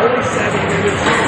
Only 7 minutes.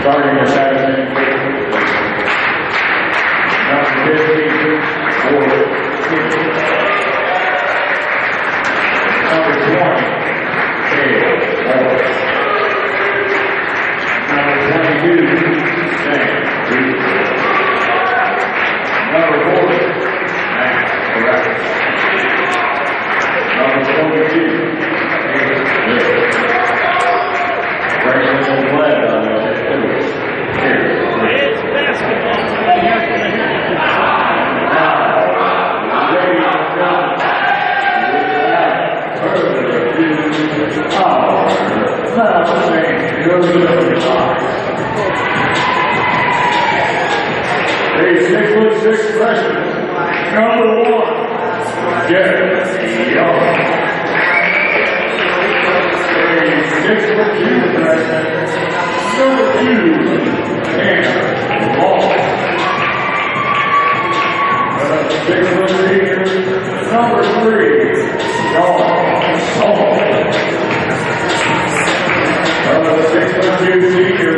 Starting the Saturday, number 15, number 20, number 22, number 40, number 22, He's 6'6" freshman, number 1, Jeff Young. He's 6'2" freshman, number 2, Tanner Ball. 6'3", number 3, John Saul. 6'2" senior,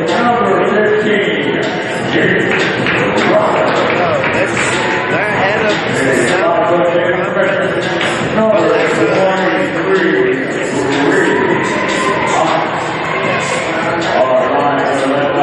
number 15, James Rock. They're ahead of number 23, Reed. All right,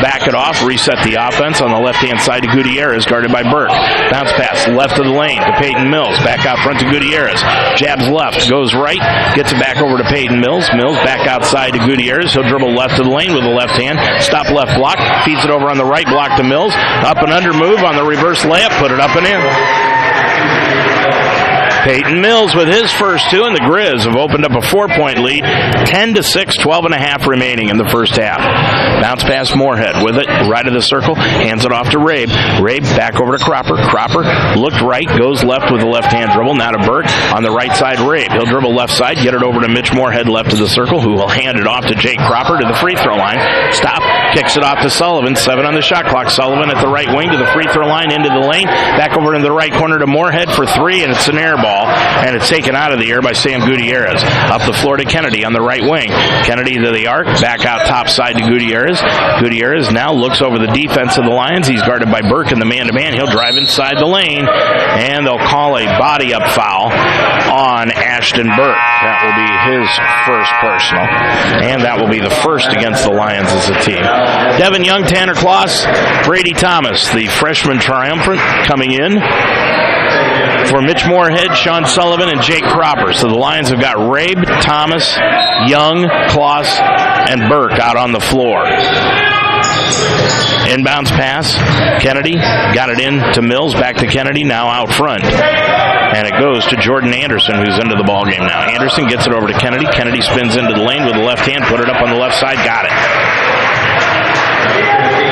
Back it off, reset the offense on the left-hand side to Gutierrez, guarded by Burke. Bounce pass left of the lane to Peyton Mills. Back out front to Gutierrez. Jabs left, goes right, gets it back over to Peyton Mills. Mills back outside to Gutierrez. He'll dribble left of the lane with the left hand. Stop left block, feeds it over on the right block to Mills. Up and under move on the reverse layup, put it up and in. Peyton Mills with his first two, and the Grizz have opened up a 4-point lead, 10-6, 12.5 remaining in the first half. Bounce pass Moorhead with it, right of the circle, hands it off to Rabe. Rabe back over to Cropper. Cropper looked right, goes left with the left-hand dribble, now to Burke. On the right side, Rabe. He'll dribble left side, get it over to Mitch Moorhead left of the circle, who will hand it off to Jake Cropper to the free throw line. Stop, kicks it off to Sullivan, 7 on the shot clock. Sullivan at the right wing to the free throw line, into the lane, back over in the right corner to Moorhead for 3, and it's an air ball. And it's taken out of the air by Sam Gutierrez. Up the floor to Kennedy on the right wing. Kennedy to the arc, back out top side to Gutierrez. Gutierrez now looks over the defense of the Lions. He's guarded by Burke in the man-to-man. He'll drive inside the lane, and they'll call a body-up foul on Ashton Burke. That will be his first personal, and that will be the first against the Lions as a team. Devin Young, Tanner Kloss, Brady Thomas, the freshman triumphant, coming in for Mitch Moorhead, Sean Sullivan, and Jake Cropper. So the Lions have got Rabe, Thomas, Young, Kloss, and Burke out on the floor. Inbounds pass. Kennedy got it in to Mills, back to Kennedy, now out front. And it goes to Jordan Anderson, who's into the ballgame now. Anderson gets it over to Kennedy. Kennedy spins into the lane with the left hand, put it up on the left side, got it.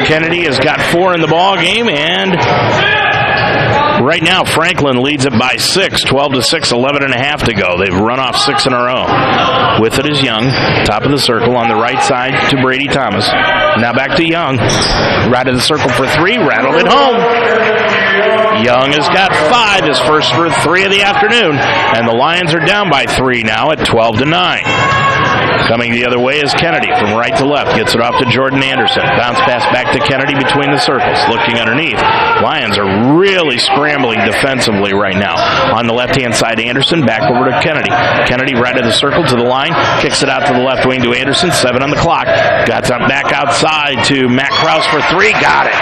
Kennedy has got 4 in the ballgame, and right now, Franklin leads it by 6, 12-6, 11.5 to go. They've run off 6 in a row. With it is Young, top of the circle on the right side to Brady Thomas. Now back to Young, right of the circle for 3, rattled it home. Young has got 5, his first for 3 of the afternoon, and the Lions are down by 3 now at 12-9. Coming the other way is Kennedy from right to left. Gets it off to Jordan Anderson. Bounce pass back to Kennedy between the circles. Looking underneath. Lions are really scrambling defensively right now. On the left-hand side, Anderson. Back over to Kennedy. Kennedy right of the circle to the line. Kicks it out to the left wing to Anderson. 7 on the clock. Got back outside to Matt Krause for 3. Got it.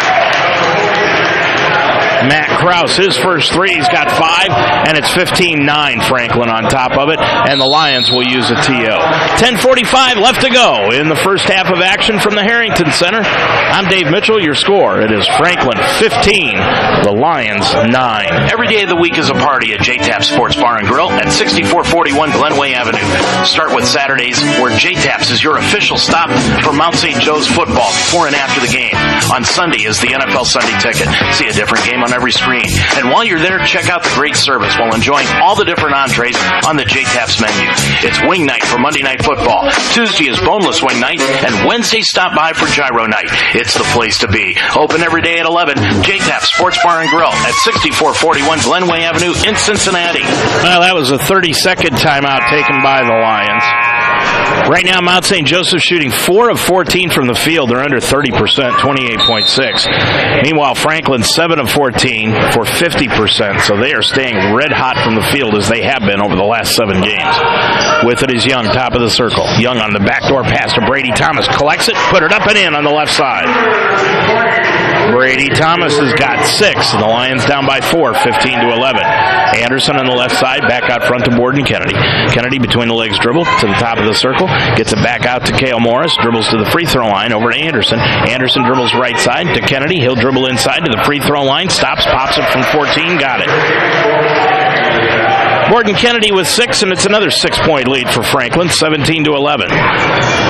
Matt Krause, his first three, he's got 5, and it's 15-9 Franklin on top of it, and the Lions will use a TO. 10:45 left to go in the first half of action from the Harrington Center. I'm Dave Mitchell, your score. It is Franklin 15, the Lions 9. Every day of the week is a party at J-Tap Sports Bar and Grill at 6441 Glenway Avenue. Start with Saturdays, where J-Taps is your official stop for Mount St. Joe's football before and after the game. On Sunday is the NFL Sunday Ticket. See a different game on every screen. And while you're there, check out the great service while enjoying all the different entrees on the J-Taps menu. It's wing night for Monday Night Football. Tuesday is boneless wing night, and Wednesday stop by for gyro night. It's the place to be. Open every day at 11. J-Taps Sports Bar and Grill at 6441 Glenway Avenue in Cincinnati. Well, that was a 30-second timeout taken by the Lions. Right now, Mount St. Joseph shooting 4 of 14 from the field. They're under 30%, 28.6. Meanwhile, Franklin 7 of 14 for 50%, so they are staying red hot from the field as they have been over the last 7 games. With it is Young, top of the circle. Young on the backdoor pass to Brady Thomas. Collects it, put it up and in on the left side. Brady Thomas has got 6, and the Lions down by 4, 15-11. Anderson on the left side, back out front to Borden Kennedy. Kennedy between the legs dribble to the top of the circle, gets it back out to Cale Morris, dribbles to the free throw line over to Anderson. Anderson dribbles right side to Kennedy. He'll dribble inside to the free throw line, stops, pops it from 14, got it. Borden Kennedy with 6, and it's another 6-point lead for Franklin, 17-11.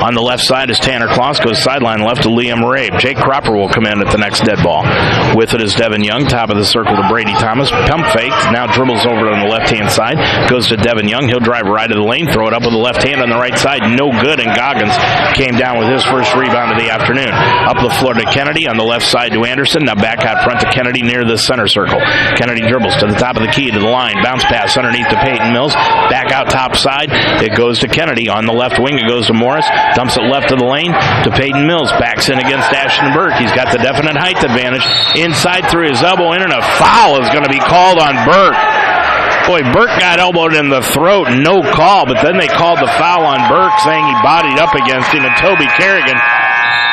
On the left side is Tanner Kloss, goes sideline left to Liam Rabe. Jake Cropper will come in at the next dead ball. With it is Devin Young, top of the circle to Brady Thomas. Pump fake, now dribbles over on the left-hand side, goes to Devin Young. He'll drive right of the lane, throw it up with the left hand on the right side. No good, and Goggins came down with his first rebound of the afternoon. Up the floor to Kennedy, on the left side to Anderson. Now back out front to Kennedy near the center circle. Kennedy dribbles to the top of the key to the line. Bounce pass underneath to Peyton Mills. Back out top side. It goes to Kennedy. On the left wing, it goes to Morris. Dumps it left of the lane to Peyton Mills. Backs in against Ashton Burke. He's got the definite height advantage. Inside through his elbow in, and a foul is going to be called on Burke. Boy, Burke got elbowed in the throat. No call, but then they called the foul on Burke, saying he bodied up against him, and Toby Kerrigan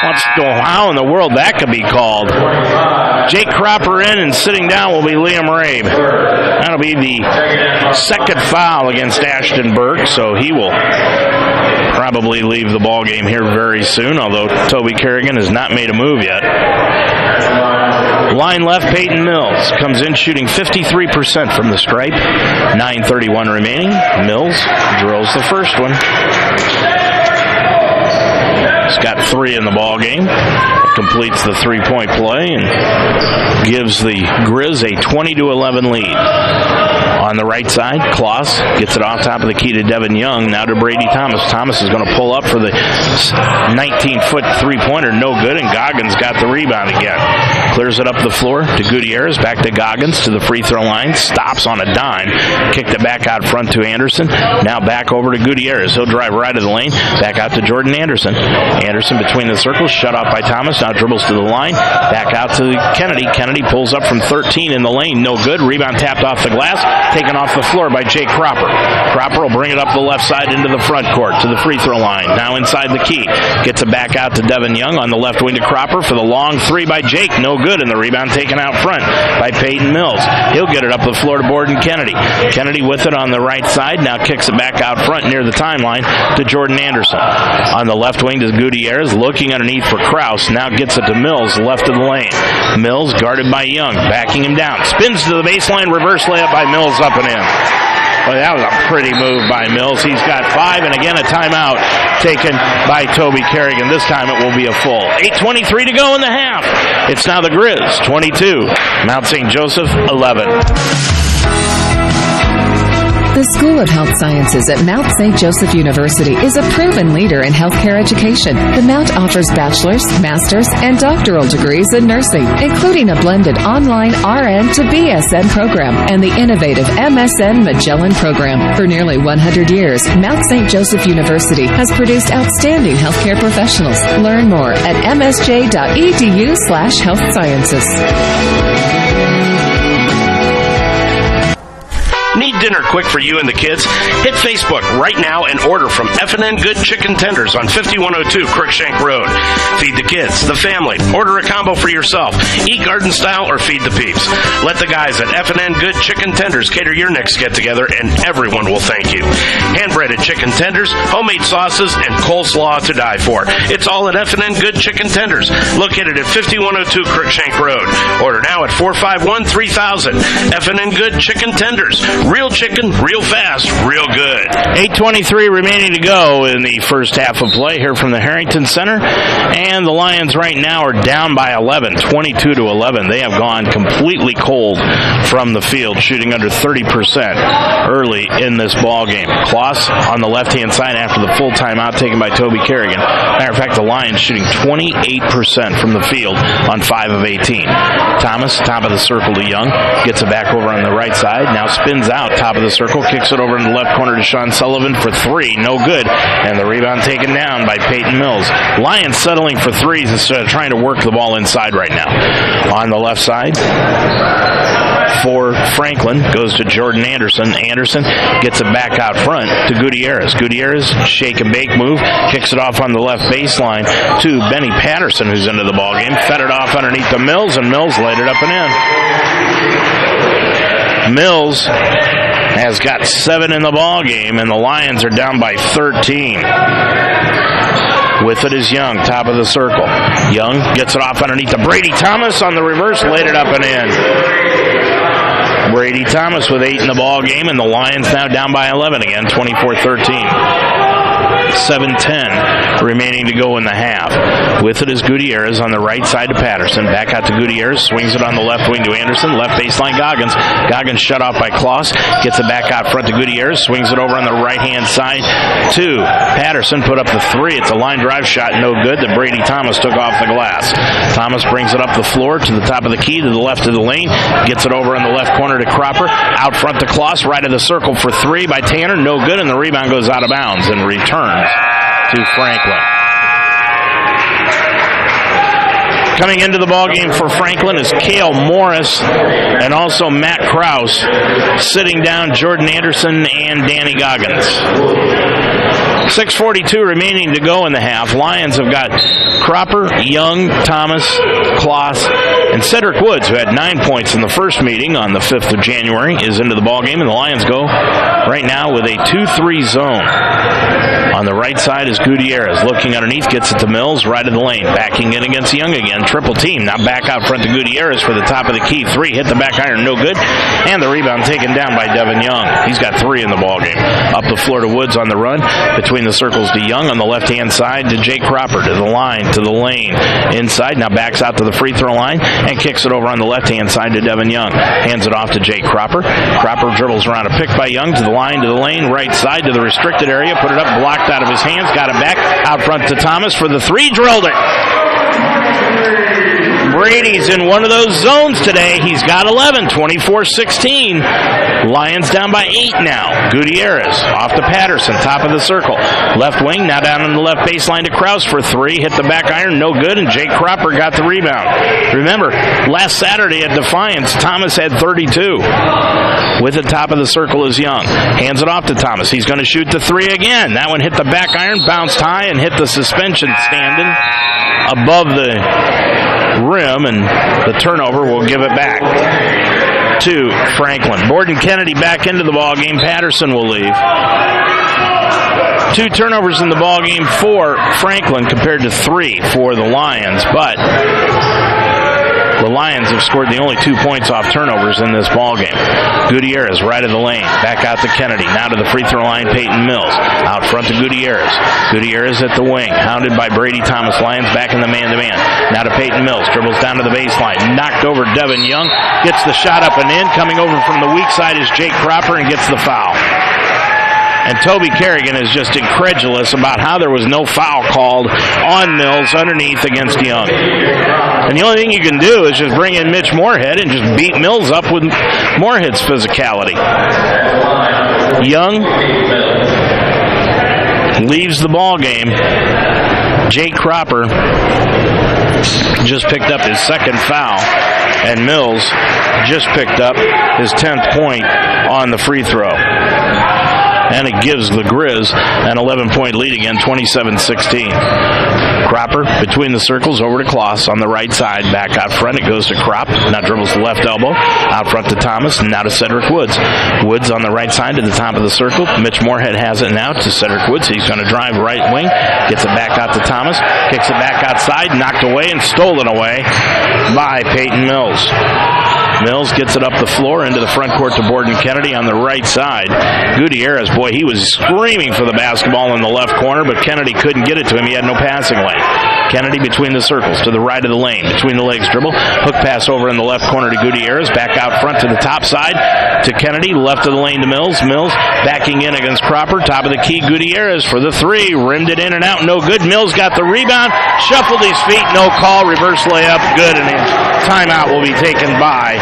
wants to know how in the world that could be called. Jake Cropper in, and sitting down will be Liam Rabe. That'll be the second foul against Ashton Burke, so he will probably leave the ball game here very soon, although Toby Kerrigan has not made a move yet. Line left, Peyton Mills comes in shooting 53% from the stripe. 9:31 remaining. Mills drills the first one. He's got 3 in the ball game. Completes the 3-point play and gives the Grizz a 20-11 lead. On the right side, Kloss gets it off top of the key to Devin Young. Now to Brady Thomas. Thomas is going to pull up for the 19-foot three-pointer. No good, and Goggins got the rebound again. Clears it up the floor to Gutierrez. Back to Goggins to the free throw line. Stops on a dime. Kicked it back out front to Anderson. Now back over to Gutierrez. He'll drive right of the lane. Back out to Jordan Anderson. Anderson between the circles. Shut off by Thomas. Now dribbles to the line. Back out to Kennedy. Kennedy pulls up from 13 in the lane. No good. Rebound tapped off the glass. Taken off the floor by Jake Cropper. Cropper will bring it up the left side into the front court to the free throw line. Now inside the key. Gets it back out to Devin Young on the left wing to Cropper for the long 3 by Jake. No good, and the rebound taken out front by Peyton Mills. He'll get it up the floor to Borden Kennedy. Kennedy with it on the right side. Now kicks it back out front near the timeline to Jordan Anderson. On the left wing to Gutierrez, looking underneath for Krause. Now gets it to Mills, left of the lane. Mills guarded by Young, backing him down. Spins to the baseline, reverse layup by Mills, up and in. Well, that was a pretty move by Mills. He's got 5, and again a timeout taken by Toby Kerrigan. This time it will be a full. 8:23 to go in the half. It's now the Grizz 22, Mount St. Joseph 11. The School of Health Sciences at Mount St. Joseph University is a proven leader in healthcare education. The Mount offers bachelor's, master's, and doctoral degrees in nursing, including a blended online RN to BSN program and the innovative MSN Magellan program. For nearly 100 years, Mount St. Joseph University has produced outstanding healthcare professionals. Learn more at msj.edu/healthsciences. Need Need dinner quick for you and the kids? Hit Facebook right now and order from F&N Good Chicken Tenders on 5102 Crookshank Road. Feed the kids, the family. Order a combo for yourself. Eat garden style or feed the peeps. Let the guys at F&N Good Chicken Tenders cater your next get-together, and everyone will thank you. Hand-breaded chicken tenders, homemade sauces, and coleslaw to die for. It's all at F&N Good Chicken Tenders, located at 5102 Crookshank Road. Order now at 451-3000. F&N Good Chicken Tenders. Real chicken, real fast, real good. 8:23 remaining to go in the first half of play here from the Harrington Center. And the Lions right now are down by 11, 22-11. They have gone completely cold from the field, shooting under 30% early in this ball game. Kloss on the left-hand side after the full timeout taken by Toby Kerrigan. Matter of fact, the Lions shooting 28% from the field on 5 of 18. Thomas, top of the circle to Young, gets it back over on the right side, now spins out, top of the circle, kicks it over in the left corner to Sean Sullivan for three, no good, and the rebound taken down by Peyton Mills. Lions settling for threes instead of trying to work the ball inside right now. On the left side for Franklin goes to Jordan Anderson. Anderson gets it back out front to Gutierrez. Gutierrez, shake and bake move, kicks it off on the left baseline to Benny Patterson, who's into the ball game. Fed it off underneath the Mills, and Mills laid it up and in. Mills has got 7 in the ball game, and the Lions are down by 13. With it is Young, top of the circle. Young gets it off underneath to Brady Thomas on the reverse, laid it up and in. Brady Thomas with 8 in the ball game, and the Lions now down by 11 again, 24-13. 7:10 remaining to go in the half. With it is Gutierrez on the right side to Patterson. Back out to Gutierrez. Swings it on the left wing to Anderson. Left baseline Goggins. Goggins shut off by Kloss. Gets it back out front to Gutierrez. Swings it over on the right-hand side to Patterson. Put up the three. It's a line drive shot. No good that Brady Thomas took off the glass. Thomas brings it up the floor to the top of the key to the left of the lane. Gets it over on the left corner to Cropper. Out front to Kloss. Right of the circle for three by Tanner. No good, and the rebound goes out of bounds and returns to Franklin. Coming into the ballgame for Franklin is Cale Morris and also Matt Krause. Sitting down, Jordan Anderson and Danny Goggins. 6:42 remaining to go in the half. Lions have got Cropper, Young, Thomas, Kloss, and Cedric Woods, who had 9 points in the first meeting on the 5th of January, is into the ballgame, and the Lions go right now with a 2-3 zone. On the right side is Gutierrez. Looking underneath, gets it to Mills, right of the lane. Backing in against Young again. Triple team. Now back out front to Gutierrez for the top of the key. Three. Hit the back iron. No good. And the rebound taken down by Devin Young. He's got 3 in the ballgame. Up the floor to Woods on the run. Between the circles to Young on the left-hand side to Jake Cropper. To the line, to the lane. Inside. Now backs out to the free throw line and kicks it over on the left-hand side to Devin Young. Hands it off to Jake Cropper. Cropper dribbles around a pick by Young to the line, to the lane. Right side to the restricted area. Put it up. Blocked out of his hands, got it back, out front to Thomas for the three, drilled it. Brady's in one of those zones today. He's got 11, 24-16. Lions down by 8 now. Gutierrez off to Patterson, top of the circle. Left wing, now down on the left baseline to Krause for 3. Hit the back iron, no good, and Jake Cropper got the rebound. Remember, last Saturday at Defiance, Thomas had 32. With the top of the circle is Young. Hands it off to Thomas. He's going to shoot the 3 again. That one hit the back iron, bounced high, and hit the suspension standing above the rim, and the turnover will give it back to Franklin. Borden Kennedy back into the ball game. Patterson will leave. 2 turnovers in the ball game for Franklin compared to 3 for the Lions, but the Lions have scored the only 2 points off turnovers in this ballgame. Gutierrez right of the lane. Back out to Kennedy. Now to the free throw line, Peyton Mills. Out front to Gutierrez. Gutierrez at the wing. Hounded by Brady Thomas. Lions back in the man-to-man. Now to Peyton Mills. Dribbles down to the baseline. Knocked over Devin Young. Gets the shot up and in. Coming over from the weak side is Jake Cropper and gets the foul. And Toby Kerrigan is just incredulous about how there was no foul called on Mills underneath against Young. And the only thing you can do is just bring in Mitch Moorhead and just beat Mills up with Moorhead's physicality. Young leaves the ball game. Jake Cropper just picked up his second foul. And Mills just picked up his 10th point on the free throw. And it gives the Grizz an 11-point lead again, 27-16. Cropper between the circles over to Kloss on the right side. Back out front, it goes to Kropp. Now dribbles the left elbow. Out front to Thomas, and now to Cedric Woods. Woods on the right side to the top of the circle. Mitch Moorhead has it now to Cedric Woods. He's going to drive right wing. Gets it back out to Thomas. Kicks it back outside. Knocked away and stolen away by Peyton Mills. Mills gets it up the floor into the front court to Borden Kennedy on the right side. Gutierrez, boy, he was screaming for the basketball in the left corner, but Kennedy couldn't get it to him. He had no passing lane. Kennedy between the circles to the right of the lane. Between the legs dribble. Hook pass over in the left corner to Gutierrez. Back out front to the top side to Kennedy. Left of the lane to Mills. Mills backing in against Cropper. Top of the key, Gutierrez for the three. Rimmed it in and out. No good. Mills got the rebound. Shuffled his feet. No call. Reverse layup. Good. And timeout will be taken by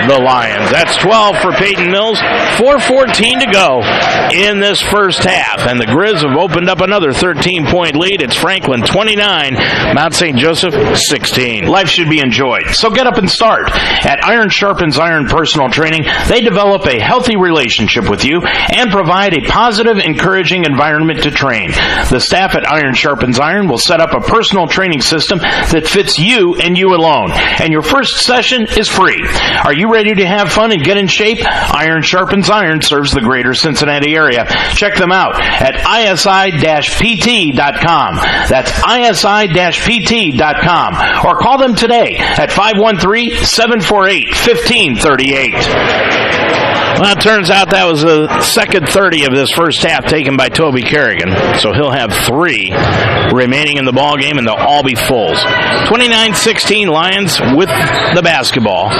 the Lions. That's 12 for Peyton Mills. 4:14 to go in this first half. And the Grizz have opened up another 13-point lead. It's Franklin 29, Mount St. Joseph 16. Life should be enjoyed, so get up and start. At Iron Sharpens Iron Personal Training, they develop a healthy relationship with you and provide a positive, encouraging environment to train. The staff at Iron Sharpens Iron will set up a personal training system that fits you and you alone. And your first session is free. Are you ready to have fun and get in shape? Iron Sharpens Iron serves the greater Cincinnati area. Check them out at isi-pt.com. That's isi-pt.com. Or call them today at 513-748-1538. Well, it turns out that was the second 30 of this first half taken by Toby Kerrigan. So he'll have 3 remaining in the ball game, and they'll all be fulls. 29-16 Lions with the basketball.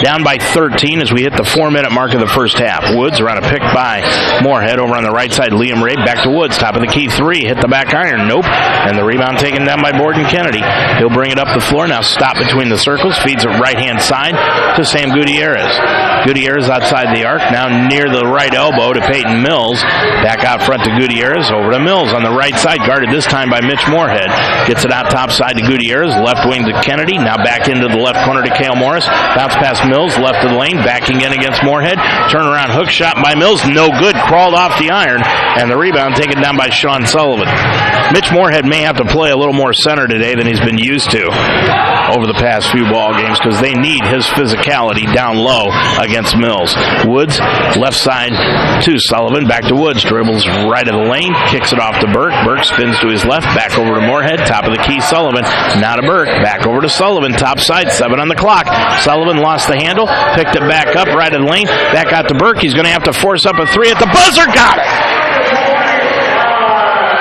Down by 13 as we hit the 4-minute mark of the first half. Woods around a pick by Moorhead over on the right side. Liam Ray back to Woods. Top of the key 3. Hit the back iron. Nope. And the rebound taken down by Borden Kennedy. He'll bring it up the floor. Now stop between the circles. Feeds it right-hand side to Sam Gutierrez. Gutierrez outside the arc. Now near the right elbow to Peyton Mills. Back out front to Gutierrez. Over to Mills on the right side. Guarded this time by Mitch Moorhead. Gets it out top side to Gutierrez. Left wing to Kennedy. Now back into the left corner to Cale Morris. Bounce past Mills. Left of the lane. Backing in against Moorhead. Turnaround hook shot by Mills. No good. Crawled off the iron. And the rebound taken down by Sean Sullivan. Mitch Moorhead may have to play a little more center today than he's been used to over the past few ball games because they need his physicality down low against Mills. Woods, left side to Sullivan. Back to Woods. Dribbles right of the lane. Kicks it off to Burke. Burke spins to his left. Back over to Moorhead. Top of the key, Sullivan. Now to Burke. Back over to Sullivan. Top side. 7 on the clock. Sullivan lost the handle. Picked it back up right of the lane. Back out to Burke. He's going to have to force up a 3 at the buzzer. Got it!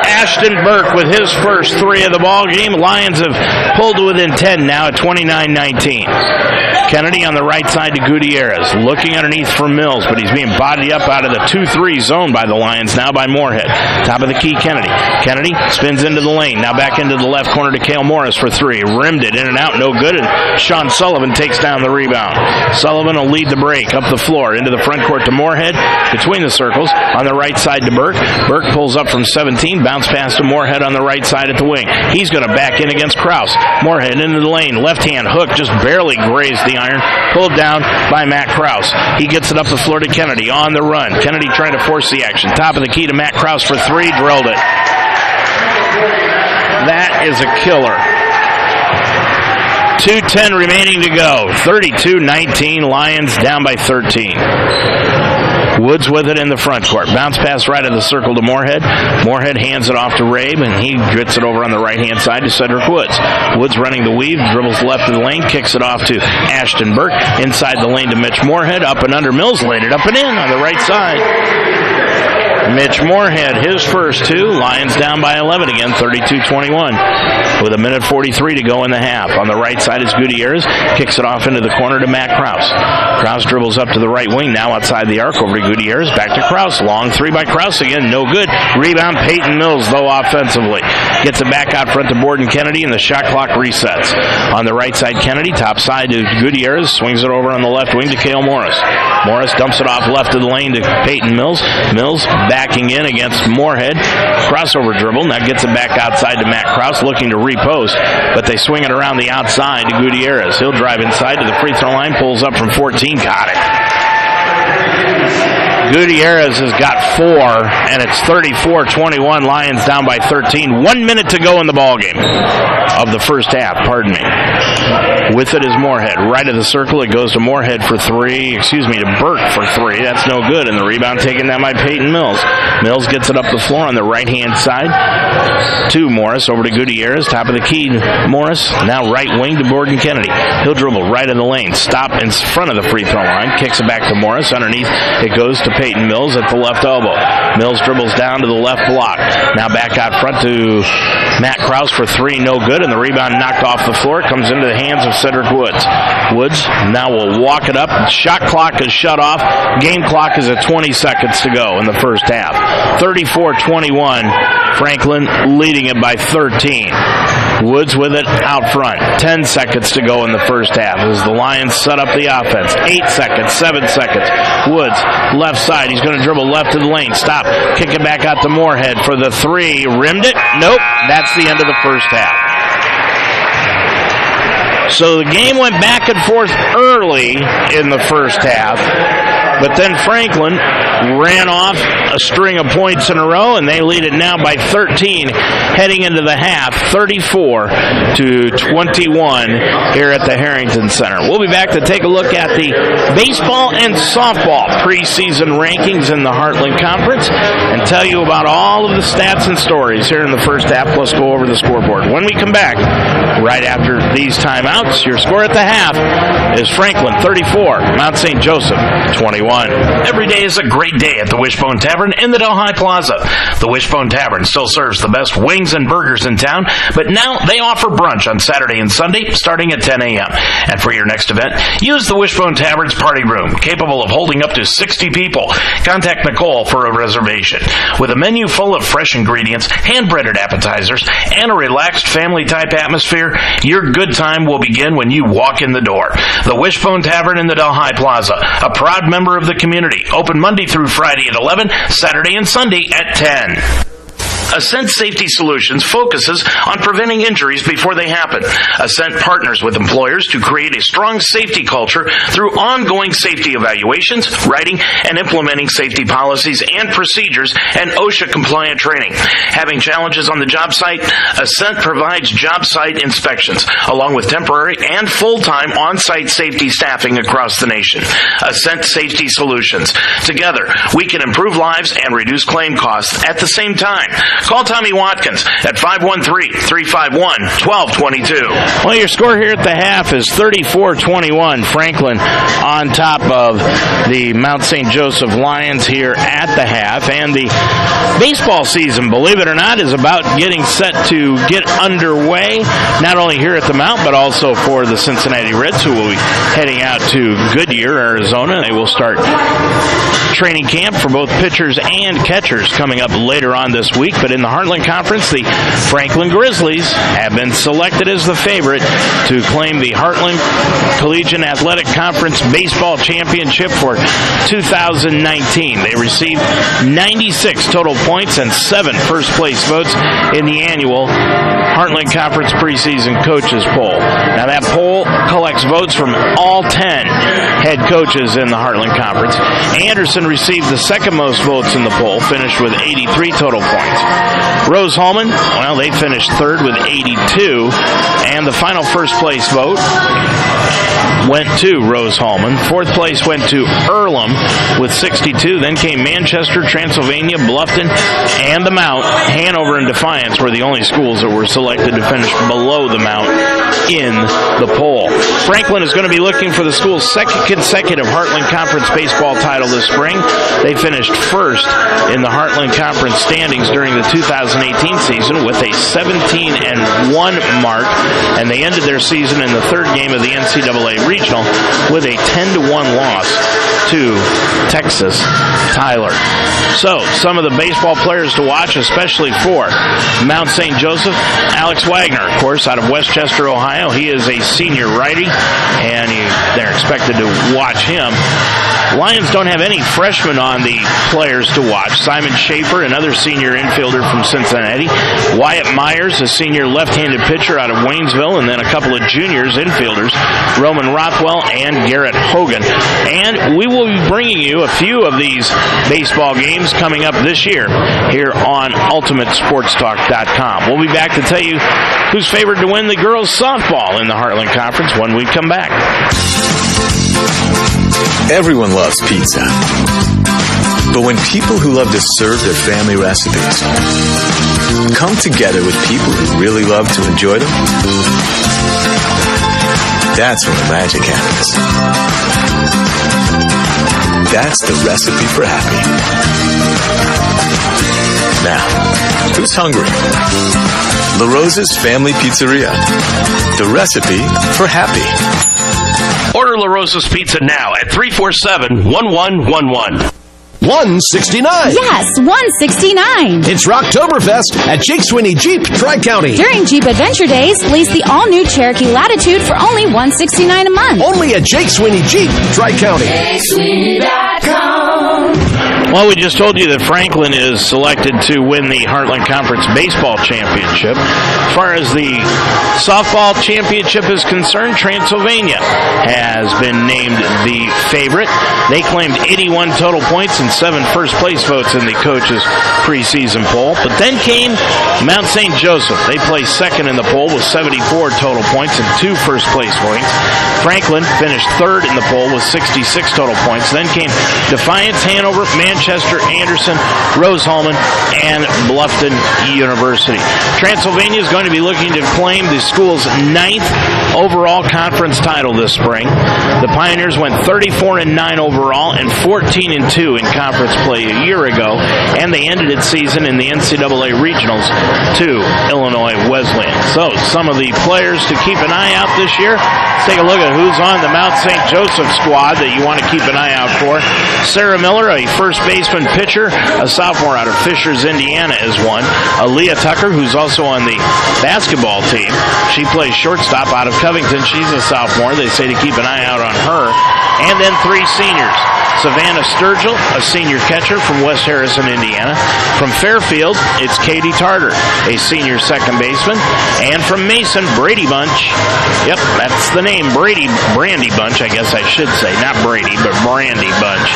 Ashton Burke with his first 3 of the ball game. Lions have pulled to within 10 now at 29-19. Kennedy on the right side to Gutierrez. Looking underneath for Mills, but he's being bodied up out of the 2-3 zone by the Lions now by Moorhead. Top of the key, Kennedy. Kennedy spins into the lane. Now back into the left corner to Cale Morris for 3. Rimmed it in and out. No good. And Sean Sullivan takes down the rebound. Sullivan will lead the break up the floor into the front court to Moorhead. Between the circles on the right side to Burke. Burke pulls up from 17. Bounce pass to Moorhead on the right side at the wing. He's going to back in against Krause. Moorhead into the lane. Left hand hook just barely grazed the iron. Pulled down by Matt Krause. He gets it up the floor to Kennedy on the run. Kennedy trying to force the action. Top of the key to Matt Krause for 3. Drilled it. That is a killer. 2:10 remaining to go. 32-19. Lions down by 13. Woods with it in the front court. Bounce pass right of the circle to Moorhead. Moorhead hands it off to Rabe, and he gets it over on the right-hand side to Cedric Woods. Woods running the weave, dribbles left of the lane, kicks it off to Ashton Burke. Inside the lane to Mitch Moorhead. Up and under Mills, laid it up and in on the right side. Mitch Moorhead, his first 2. Lions down by 11 again, 32-21. With a minute 43 to go in the half. On the right side is Gutierrez. Kicks it off into the corner to Matt Krause. Krause dribbles up to the right wing. Now outside the arc over to Gutierrez. Back to Krause. Long 3 by Krause again. No good. Rebound Peyton Mills, though, offensively. Gets it back out front to Borden Kennedy, and the shot clock resets. On the right side, Kennedy. Top side to Gutierrez. Swings it over on the left wing to Cale Morris. Morris dumps it off left of the lane to Peyton Mills. Mills backing in against Moorhead. Crossover dribble. Now gets it back outside to Matt Krause. Looking to repost, but they swing it around the outside to Gutierrez. He'll drive inside to the free throw line, pulls up from 14, got it. Gutierrez has got 4, and it's 34-21. Lions down by 13. 1 minute to go in the ballgame of the first half, pardon me. With it is Moorhead. Right of the circle, it goes to Moorhead for 3. To Burke for 3. That's no good. And the rebound taken down by Peyton Mills. Mills gets it up the floor on the right-hand side to Morris. Over to Gutierrez. Top of the key, Morris. Now right wing to Gordon Kennedy. He'll dribble right in the lane. Stop in front of the free throw line. Kicks it back to Morris. Underneath, it goes to Peyton Mills at the left elbow. Mills dribbles down to the left block. Now back out front to Matt Krause for 3. No good. And the rebound knocked off the floor. It comes into the hands of Cedric Woods. Woods now will walk it up. Shot clock is shut off. Game clock is at 20 seconds to go in the first half. 34-21. Franklin leading it by 13. Woods with it out front. 10 seconds to go in the first half as the Lions set up the offense. 8 seconds, 7 seconds. Woods, left side. He's going to dribble left to the lane. Stop. Kick it back out to Moorhead for the 3. Rimmed it? Nope. That's the end of the first half. So the game went back and forth early in the first half, but then Franklin ran off a string of points in a row, and they lead it now by 13 heading into the half, 34-21 here at the Harrington Center. We'll be back to take a look at the baseball and softball preseason rankings in the Heartland Conference and tell you about all of the stats and stories here in the first half, plus go over the scoreboard. When we come back, right after these timeouts, your score at the half is Franklin 34, Mount St. Joseph 21. Every day is a great day at the Wishbone Tavern in the Delhi Plaza. The Wishbone Tavern still serves the best wings and burgers in town, but now they offer brunch on Saturday and Sunday starting at 10 a.m. And for your next event, use the Wishbone Tavern's party room, capable of holding up to 60 people. Contact Nicole for a reservation. With a menu full of fresh ingredients, hand-breaded appetizers, and a relaxed family-type atmosphere, your good time will begin when you walk in the door. The Wishbone Tavern in the Delhi Plaza, a proud member of the community, open Monday through Friday at 11, Saturday and Sunday at 10. Ascent Safety Solutions focuses on preventing injuries before they happen. Ascent partners with employers to create a strong safety culture through ongoing safety evaluations, writing and implementing safety policies and procedures, and OSHA-compliant training. Having challenges on the job site, Ascent provides job site inspections, along with temporary and full-time on-site safety staffing across the nation. Ascent Safety Solutions. Together, we can improve lives and reduce claim costs at the same time. Call Tommy Watkins at 513-351-1222. Well, your score here at the half is 34-21. Franklin on top of the Mount St. Joseph Lions here at the half. And the baseball season, believe it or not, is about getting set to get underway, not only here at the Mount, but also for the Cincinnati Reds, who will be heading out to Goodyear, Arizona. They will start training camp for both pitchers and catchers coming up later on this week. But in the Heartland Conference, the Franklin Grizzlies have been selected as the favorite to claim the Heartland Collegiate Athletic Conference Baseball Championship for 2019. They received 96 total points and 7 first-place votes in the annual Heartland Conference preseason coaches poll. Now, that poll collects votes from all 10 head coaches in the Heartland Conference. Anderson received the second most votes in the poll, finished with 83 total points. Rose-Hulman, well, they finished third with 82, and the final first-place vote went to Rose-Hulman. Fourth place went to Earlham with 62. Then came Manchester, Transylvania, Bluffton, and the Mount. Hanover and Defiance were the only schools that were selected to finish below the Mount in the poll. Franklin is going to be looking for the school's second consecutive Heartland Conference baseball title this spring. They finished first in the Heartland Conference standings during the 2018 season with a 17-1 mark, and they ended their season in the third game of the NCAA Regional with a 10-1 loss to Texas Tyler. So, some of the baseball players to watch, especially for Mount St. Joseph. Alex Wagner, of course, out of Westchester, Ohio. He is a senior righty, and they're expected to watch him Lions don't have any freshmen on the players to watch. Simon Schaefer, another senior infielder from Cincinnati. Wyatt Myers, a senior left-handed pitcher out of Waynesville, and then a couple of juniors infielders, Roman Rothwell and Garrett Hogan. And we will be bringing you a few of these baseball games coming up this year here on UltimateSportsTalk.com. We'll be back to tell you who's favored to win the girls softball in the Heartland Conference when we come back. Everyone loves pizza. But when people who love to serve their family recipes come together with people who really love to enjoy them, that's when the magic happens. That's the recipe for happy. Now, who's hungry? La Rosa's Family Pizzeria. The recipe for happy. Order La Rosa's Pizza now at 347-1111. 169. Yes, 169. It's Rocktoberfest at Jake Sweeney Jeep, Tri-County. During Jeep Adventure Days, lease the all-new Cherokee Latitude for only $169 a month. Only at Jake Sweeney Jeep, Tri-County. JakeSweeney.com. Well, we just told you that Franklin is selected to win the Heartland Conference Baseball Championship. As far as the softball championship is concerned, Transylvania has been named the favorite. They claimed 81 total points and 7 first-place votes in the coaches' preseason poll. But then came Mount St. Joseph. They placed second in the poll with 74 total points and 2 first-place points. Franklin finished third in the poll with 66 total points. Then came Defiance, Hanover, Manchester, Anderson, Rose-Hulman, and Bluffton University. Transylvania is going to be looking to claim the school's 9th overall conference title this spring. The Pioneers went 34-9 overall and 14-2 in conference play a year ago, and they ended its season in the NCAA Regionals to Illinois Wesleyan. So, some of the players to keep an eye out this year. Let's take a look at who's on the Mount St. Joseph squad that you want to keep an eye out for. Sarah Miller, a first baseman pitcher, a sophomore out of Fishers, Indiana, is one. Aaliyah Tucker, who's also on the basketball team. She plays shortstop out of Covington. She's a sophomore. They say to keep an eye out on her. And then 3 seniors. Savannah Sturgill, a senior catcher from West Harrison, Indiana. From Fairfield, it's Katie Tarter, a senior second baseman. And from Mason, Brady Bunch. Yep, that's the name, Brandy Bunch, I guess I should say. Not Brady, but Brandy Bunch.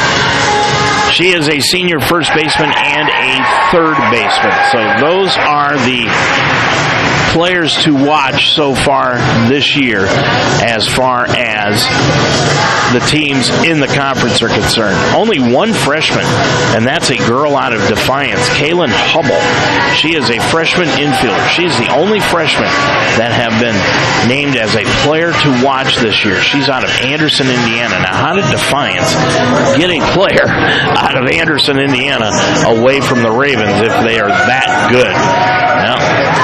She is a senior first baseman and a third baseman. So those are the players to watch so far this year as far as the teams in the conference are concerned. Only one freshman, and that's a girl out of Defiance, Kaylin Hubble. She is a freshman infielder. She's the only freshman that have been named as a player to watch this year. She's out of Anderson, Indiana. Now, how did Defiance get a player out of Anderson, Indiana away from the Ravens if they are that good? Well,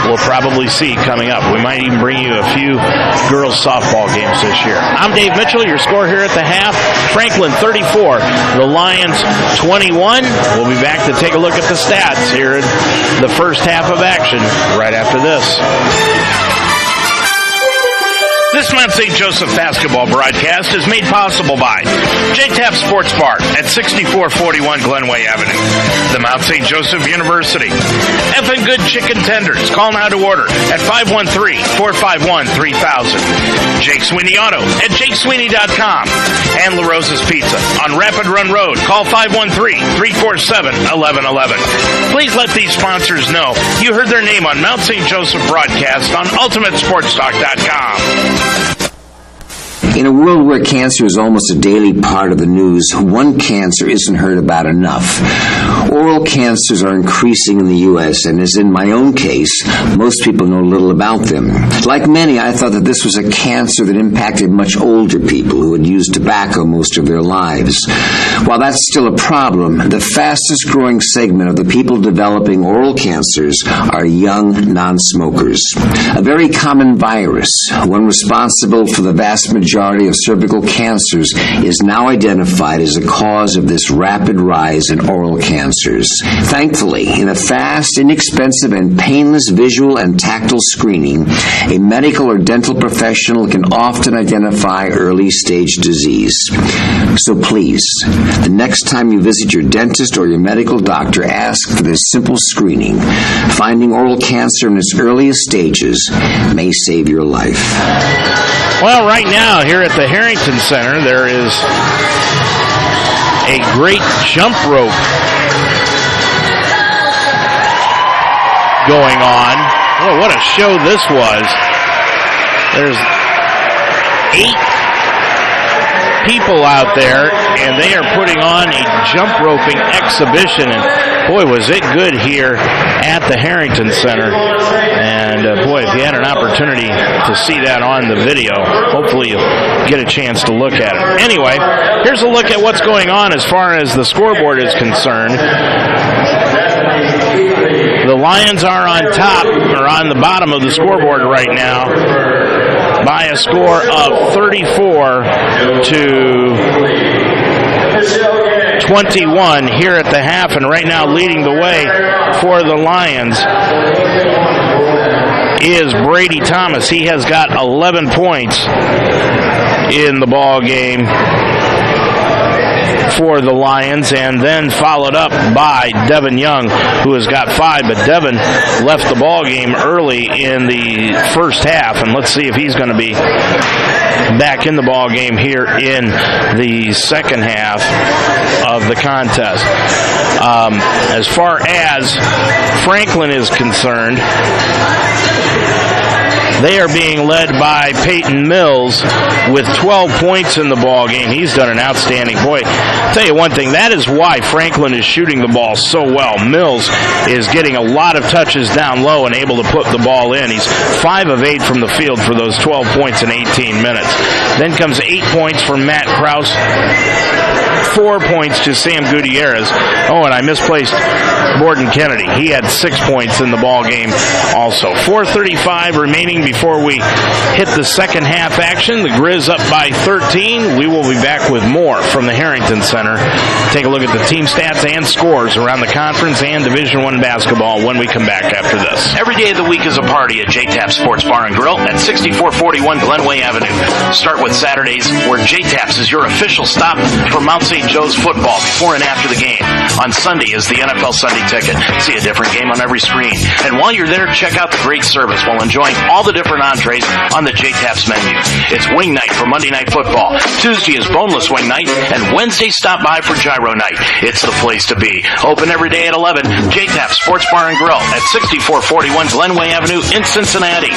we'll probably see coming up. We might even bring you a few girls softball games this year. I'm Dave Mitchell, your score here at the half. Franklin 34, the Lions 21. We'll be back to take a look at the stats here in the first half of action right after this. This Mount St. Joseph basketball broadcast is made possible by JTAP Sports Bar at 6441 Glenway Avenue, the Mount St. Joseph University, Effin' Good Chicken Tenders. Call now to order at 513-451-3000. Jake Sweeney Auto at JakeSweeney.com. And La Rosa's Pizza on Rapid Run Road. Call 513-347-1111. Please let these sponsors know you heard their name on Mount St. Joseph broadcast on UltimateSportsTalk.com. In a world where cancer is almost a daily part of the news, one cancer isn't heard about enough. Oral cancers are increasing in the U.S., and as in my own case, most people know little about them. Like many, I thought that this was a cancer that impacted much older people who had used tobacco most of their lives. While that's still a problem, the fastest growing segment of the people developing oral cancers are young non-smokers. A very common virus, one responsible for the vast majority majority of cervical cancers is now identified as a cause of this rapid rise in oral cancers. Thankfully, in a fast, inexpensive, and painless visual and tactile screening, a medical or dental professional can often identify early-stage disease. So please, the next time you visit your dentist or your medical doctor, ask for this simple screening. Finding oral cancer in its earliest stages may save your life. Well, right now, here at the Harrington Center, there is a great jump rope going on. Oh, what a show this was. There's 8 people out there, and they are putting on a jump roping exhibition, and boy, was it good here at the Harrington Center. And boy, if you had an opportunity to see that on the video, hopefully you'll get a chance to look at it. Anyway, here's a look at what's going on as far as the scoreboard is concerned. The Lions are on top, or on the bottom of the scoreboard right now, by a score of 34 to 21 here at the half, and right now leading the way for the Lions is Brady Thomas. He has got 11 points in the ball game for the Lions, and then followed up by Devin Young, who has got 5, but Devin left the ball game early in the first half, and let's see if he's going to be back in the ball game here in the second half of the contest. As far as Franklin is concerned, they are being led by Peyton Mills with 12 points in the ball game. He's done an outstanding. Boy, I'll tell you one thing, that is why Franklin is shooting the ball so well. Mills is getting a lot of touches down low and able to put the ball in. He's 5 of 8 from the field for those 12 points in 18 minutes. Then comes 8 points from Matt Krause, 4 points to Sam Gutierrez. Oh, and I misplaced Borden Kennedy. He had 6 points in the ball game also. 4:35 remaining before we hit the second half action. The Grizz up by 13. We will be back with more from the Harrington Center. Take a look at the team stats and scores around the conference and Division I basketball when we come back after this. Every day of the week is a party at JTAP Sports Bar and Grill at 6441 Glenway Avenue. Start with Saturdays, where JTAP's is your official stop for Mount St. Joe's football before and after the game. On Sunday is the NFL Sunday Ticket. See a different game on every screen. And while you're there, check out the great service while enjoying all the different entrees on the JTAP's menu. It's wing night for Monday Night Football. Tuesday is boneless wing night, and Wednesday stop by for gyro night. It's the place to be. Open every day at 11. JTAP Sports Bar and Grill at 6441 Glenway Avenue in Cincinnati.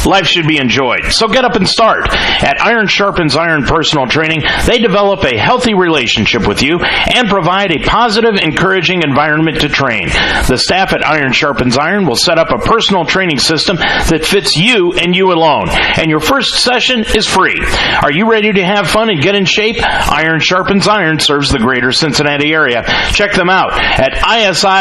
Life should be enjoyed, so get up and start. At Iron Sharpens Iron Personal Training, they develop a healthy relationship with you and provide a positive, encouraging environment to train. The staff at Iron Sharpens Iron will set up a personal training system that fits you and you alone, and your first session is free. Are you ready to have fun and get in shape? Iron Sharpens Iron serves the greater Cincinnati area. Check them out at isi-pt.com.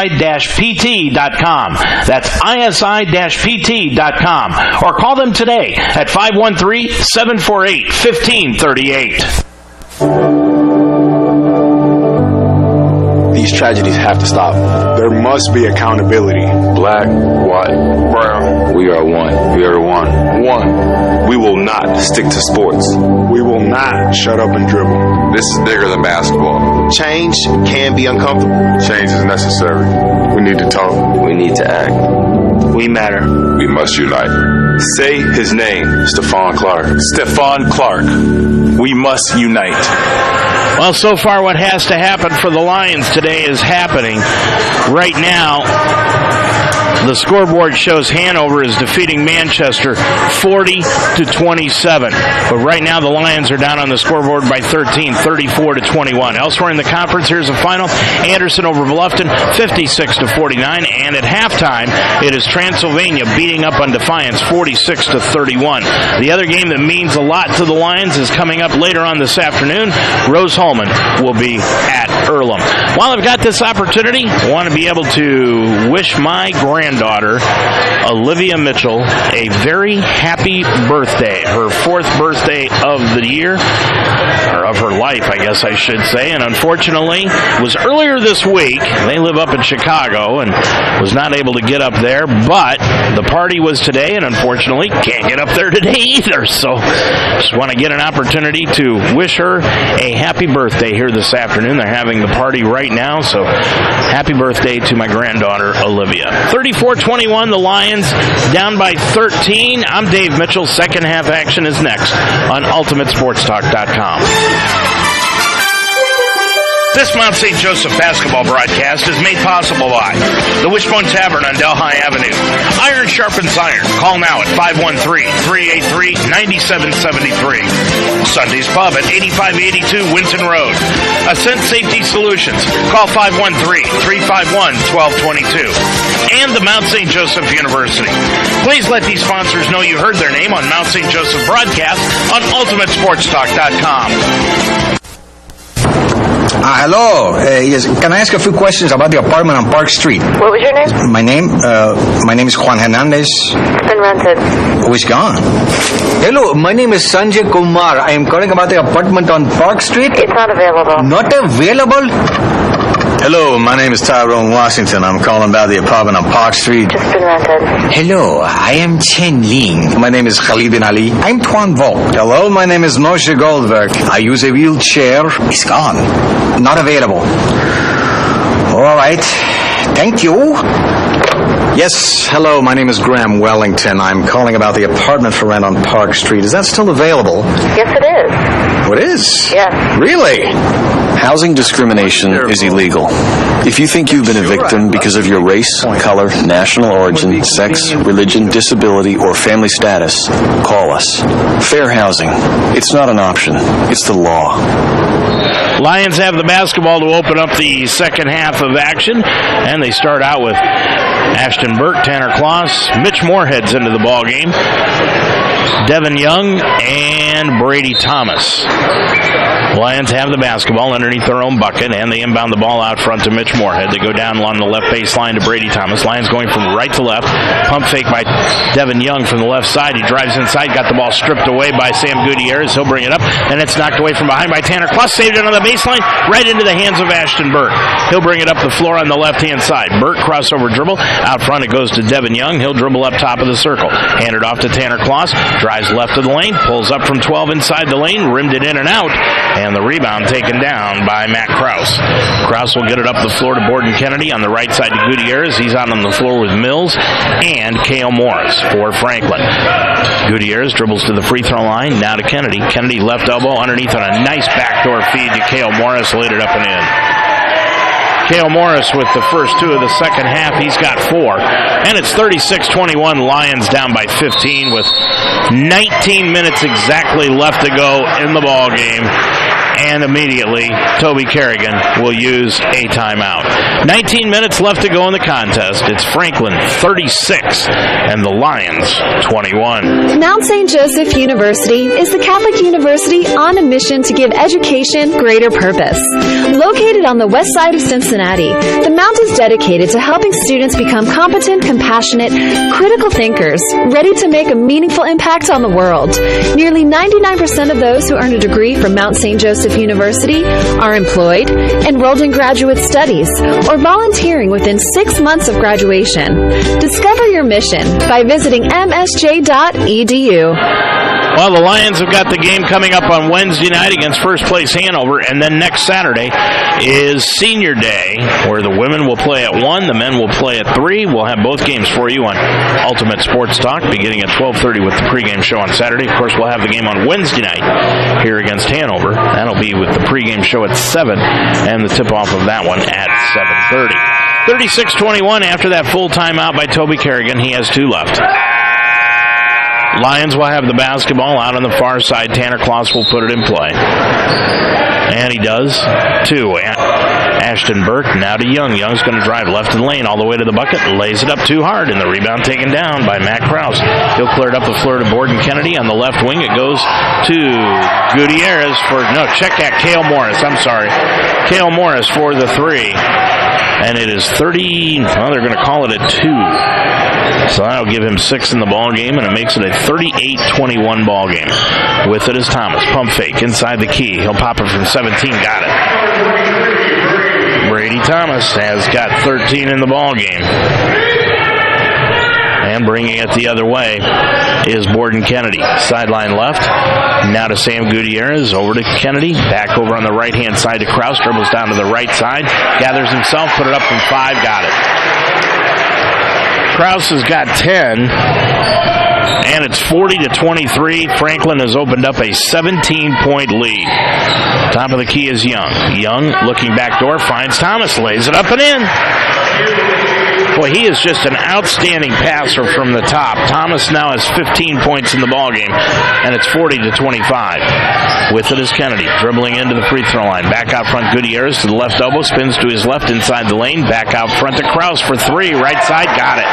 That's isi-pt.com. Or call them today at 513-748-1538. These tragedies have to stop. There must be accountability. Black, white, brown. We are one. We are one. One. We will not stick to sports. We will not shut up and dribble. This is bigger than basketball. Change can be uncomfortable. Change is necessary. We need to talk. We need to act. We matter. We must unite. Say his name, Stephon Clark. Stephon Clark. We must unite. Well, so far what has to happen for the Lions today is happening. Right now, the scoreboard shows Hanover is defeating Manchester 40-27. But right now the Lions are down on the scoreboard by 13, 34-21. Elsewhere in the conference, here's a final. Anderson over Bluffton, 56-49. And at halftime, it is Transylvania beating up on Defiance, 46-31. The other game that means a lot to the Lions is coming up later on this afternoon. Rose-Hulman will be at Earlham. While I've got this opportunity, I want to be able to wish my grandmother granddaughter, Olivia Mitchell, a very happy birthday. Her 4th birthday of the year, or of her life, I guess I should say. And unfortunately, it was earlier this week. They live up in Chicago and was not able to get up there. But the party was today, and unfortunately, can't get up there today either. So just want to get an opportunity to wish her a happy birthday here this afternoon. They're having the party right now, so happy birthday to my granddaughter, Olivia. 34-21, the Lions down by 13. I'm Dave Mitchell. Second half action is next on UltimateSportsTalk.com. This Mount St. Joseph basketball broadcast is made possible by the Wishbone Tavern on Delhi Avenue. Iron sharpens iron. Call now at 513-383-9773. Sunday's Pub at 8582 Winton Road. Ascent Safety Solutions. Call 513-351-1222. And the Mount St. Joseph University. Please let these sponsors know you heard their name on Mount St. Joseph broadcast on UltimateSportsTalk.com. Hello. Yes. Can I ask a few questions about the apartment on Park Street? What was your name? My name is Juan Hernandez. It's been rented. Who is gone? Hello, my name is Sanjay Kumar. I am calling about the apartment on Park Street. It's not available. Not available? Hello, my name is Tyrone Washington. I'm calling about the apartment on Park Street. Just been rented. Hello, I am Chen Ling. My name is Khalid bin Ali. I'm Tuan Vo. Hello, my name is Moshe Goldberg. I use a wheelchair. It's gone. Not available. All right. Thank you. Yes, hello, my name is Graham Wellington. I'm calling about the apartment for rent on Park Street. Is that still available? Yes, it is. Oh, it is? Yes. Really? Housing discrimination is illegal. If you think you've been a victim because of your race, color, national origin, sex, religion, disability, or family status, call us. Fair housing. It's not an option. It's the law. Lions have the basketball to open up the second half of action, and they start out with Ashton Burke, Tanner Kloss, Mitch Moorhead's into the ball game, Devin Young, and Brady Thomas. Lions have the basketball underneath their own bucket, and they inbound the ball out front to Mitch Moorhead. They go down along the left baseline to Brady Thomas. Lions going from right to left. Pump fake by Devin Young from the left side. He drives inside, got the ball stripped away by Sam Gutierrez. He'll bring it up, and it's knocked away from behind by Tanner Kloss. Saved it on the baseline, right into the hands of Ashton Burke. He'll bring it up the floor on the left-hand side. Burke crossover dribble. Out front it goes to Devin Young. He'll dribble up top of the circle. Hand it off to Tanner Kloss. Drives left of the lane. Pulls up from 12 inside the lane. Rimmed it in and out. And the rebound taken down by Matt Krause. Krause will get it up the floor to Borden Kennedy on the right side to Gutierrez. He's out on the floor with Mills and Cale Morris for Franklin. Gutierrez dribbles to the free throw line. Now to Kennedy. Kennedy left elbow underneath on a nice backdoor feed to Cale Morris. Laid it up and in. Cale Morris with the first two of the second half. He's got 4. And it's 36-21. Lions down by 15 with 19 minutes exactly left to go in the ball game. And immediately, Toby Kerrigan will use a timeout. 19 minutes left to go in the contest. It's Franklin 36 and the Lions 21. Mount St. Joseph University is the Catholic university on a mission to give education greater purpose. Located on the west side of Cincinnati, the Mount is dedicated to helping students become competent, compassionate, critical thinkers, ready to make a meaningful impact on the world. Nearly 99% of those who earn a degree from Mount St. Joseph University are employed, enrolled in graduate studies, or volunteering within 6 months of graduation. Discover your mission by visiting msj.edu. Well, the Lions have got the game coming up on Wednesday night against first place Hanover, and then next Saturday is Senior Day, where the women will play at 1, the men will play at 3. We'll have both games for you on Ultimate Sports Talk, beginning at 12:30 with the pregame show on Saturday. Of course, we'll have the game on Wednesday night here against Hanover. That'll be with the pregame show at 7, and the tip-off of that one at 7:30. 36-21 after that full timeout by Toby Kerrigan. He has 2 left. Lions will have the basketball out on the far side. Tanner Kloss will put it in play. And he does, too. Ashton Burke now to Young. Young's going to drive left of the lane all the way to the bucket. Lays it up too hard, and the rebound taken down by Matt Krause. He'll clear it up the floor to Borden Kennedy. On the left wing, it goes to Gutierrez for, no, check that, Cale Morris. I'm sorry. Cale Morris for the 3. And it is 30, well, they're going to call it a 2. So that'll give him 6 in the ball game, and it makes it a 38-21 ball game. With it is Thomas. Pump fake inside the key. He'll pop it from 17. Got it. Brady Thomas has got 13 in the ball game. And bringing it the other way is Borden Kennedy. Sideline left. Now to Sam Gutierrez. Over to Kennedy. Back over on the right-hand side to Kraus. Dribbles down to the right side. Gathers himself. Put it up from 5. Got it. Kraus has got 10. And it's 40-23. Franklin has opened up a 17-point lead. Top of the key is Young. Young looking back door. Finds Thomas. Lays it up and in. Boy, he is just an outstanding passer from the top. Thomas now has 15 points in the ballgame, and it's 40-25. With it is Kennedy, dribbling into the free throw line. Back out front, Gutierrez to the left elbow, spins to his left inside the lane. Back out front to Kraus for 3, right side, got it.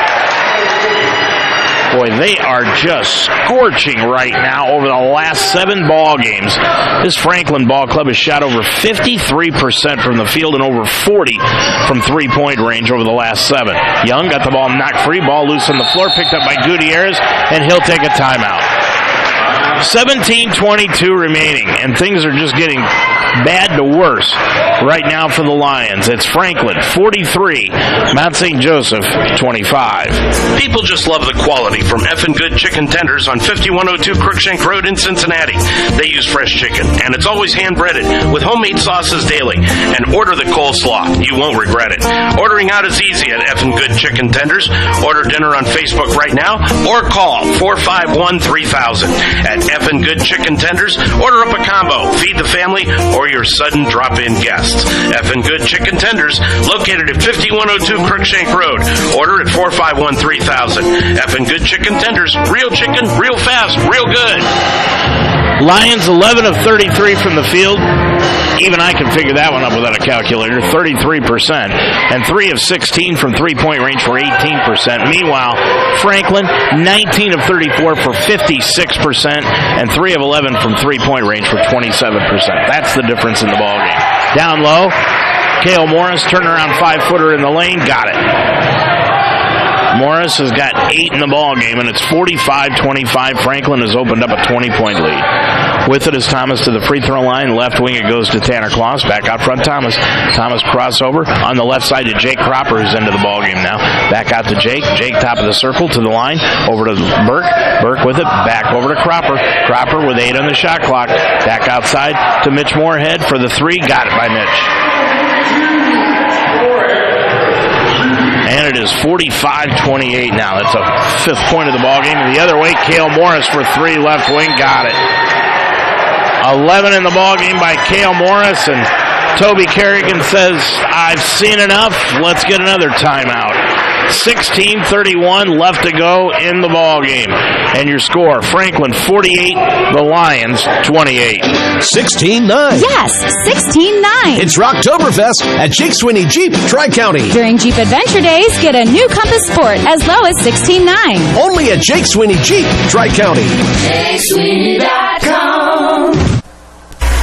Boy, they are just scorching right now over the last 7 ball games. This Franklin Ball Club has shot over 53% from the field and over 40 from three-point range over the last 7. Young got the ball knocked free, ball loose on the floor, picked up by Gutierrez, and he'll take a timeout. 17:22 remaining, and things are just getting bad to worse right now for the Lions. It's Franklin 43, Mount St. Joseph 25. People just love the quality from Effin' Good Chicken Tenders on 5102 Crookshank Road in Cincinnati. They use fresh chicken, and it's always hand-breaded with homemade sauces daily. And order the coleslaw. You won't regret it. Ordering out is easy at Effin' Good Chicken Tenders. Order dinner on Facebook right now or call 451-3000. At Effin' Good Chicken Tenders, order up a combo, feed the family, or your sudden drop-in guests. Effin' Good Chicken Tenders, located at 5102 Crookshank Road. Order at 451-3000. Effin' Good Chicken Tenders, real chicken, real fast, real good. Lions 11 of 33 from the field. Even I can figure that one up without a calculator. 33%. And 3 of 16 from three-point range for 18%. Meanwhile, Franklin, 19 of 34 for 56%. And 3 of 11 from three-point range for 27%. That's the difference in the ballgame. Down low, Cale Morris, turnaround 5-footer in the lane. Got it. Morris has got 8 in the ball game, and it's 45-25. Franklin has opened up a 20-point lead. With it is Thomas to the free throw line. Left wing, it goes to Tanner Kloss. Back out front, Thomas. Thomas crossover on the left side to Jake Cropper, who's into the ball game now. Back out to Jake. Jake top of the circle to the line. Over to Burke. Burke with it. Back over to Cropper. Cropper with 8 on the shot clock. Back outside to Mitch Moorhead for the 3. Got it by Mitch. And it is 45-28 now. That's a 5th point of the ball game. And the other way, Cale Morris for 3, left wing. Got it. 11 in the ball game by Cale Morris. And Toby Kerrigan says, I've seen enough. Let's get another timeout. 16:31 left to go in the ball game. And your score, Franklin 48, the Lions 28. 16-9. Yes, 16-9. It's Rocktoberfest at Jake Swinney Jeep, Tri-County. During Jeep Adventure Days, get a new Compass Sport as low as $16,900. Only at Jake Swinney Jeep, Tri-County. JakeSwinney.com.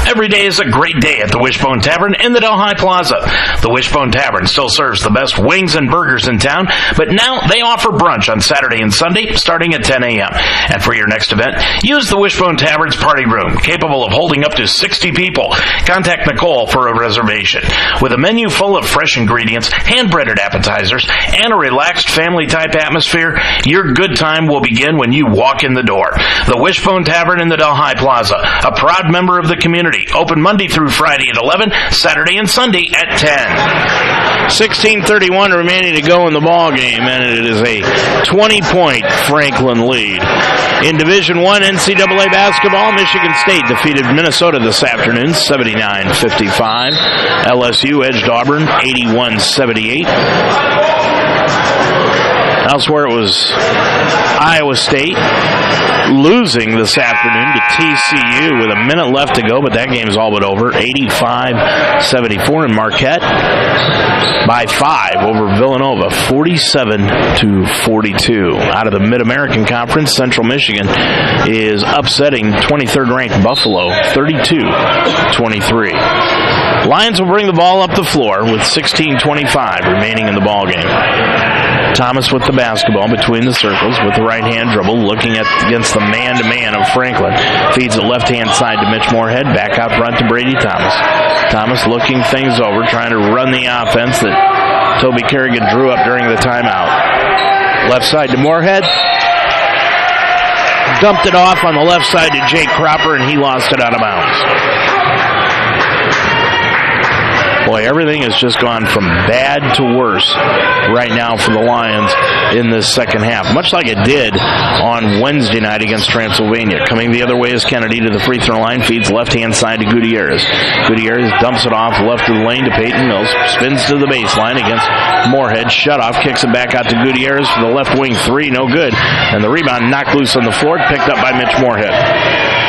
Every day is a great day at the Wishbone Tavern in the Delhi Plaza. The Wishbone Tavern still serves the best wings and burgers in town, but now they offer brunch on Saturday and Sunday starting at 10 a.m. And for your next event, use the Wishbone Tavern's party room, capable of holding up to 60 people. Contact Nicole for a reservation. With a menu full of fresh ingredients, hand-breaded appetizers, and a relaxed family-type atmosphere, your good time will begin when you walk in the door. The Wishbone Tavern in the Delhi Plaza, a proud member of the community. Open Monday through Friday at 11, Saturday and Sunday at 10. 16:31 remaining to go in the ball game, and it is a 20-point Franklin lead. In Division I NCAA basketball, Michigan State defeated Minnesota this afternoon, 79-55. LSU edged Auburn, 81-78. Elsewhere, it was Iowa State losing this afternoon to TCU with a minute left to go, but that game is all but over. 85-74 in Marquette by 5 over Villanova, 47-42. Out of the Mid-American Conference, Central Michigan is upsetting 23rd-ranked Buffalo, 32-23. Lions will bring the ball up the floor with 16:25 remaining in the ball game. Thomas with the basketball between the circles with the right-hand dribble, looking against the man-to-man of Franklin. Feeds the left-hand side to Mitch Moorhead, back out front to Brady Thomas. Thomas looking things over, trying to run the offense that Toby Kerrigan drew up during the timeout. Left side to Moorhead. Dumped it off on the left side to Jake Cropper, and he lost it out of bounds. Boy, everything has just gone from bad to worse right now for the Lions in this second half, much like it did on Wednesday night against Transylvania. Coming the other way is Kennedy to the free throw line, feeds left-hand side to Gutierrez. Gutierrez dumps it off left of the lane to Peyton Mills, spins to the baseline against Moorhead, shut off, kicks it back out to Gutierrez for the left wing three, no good, and the rebound knocked loose on the floor, picked up by Mitch Moorhead.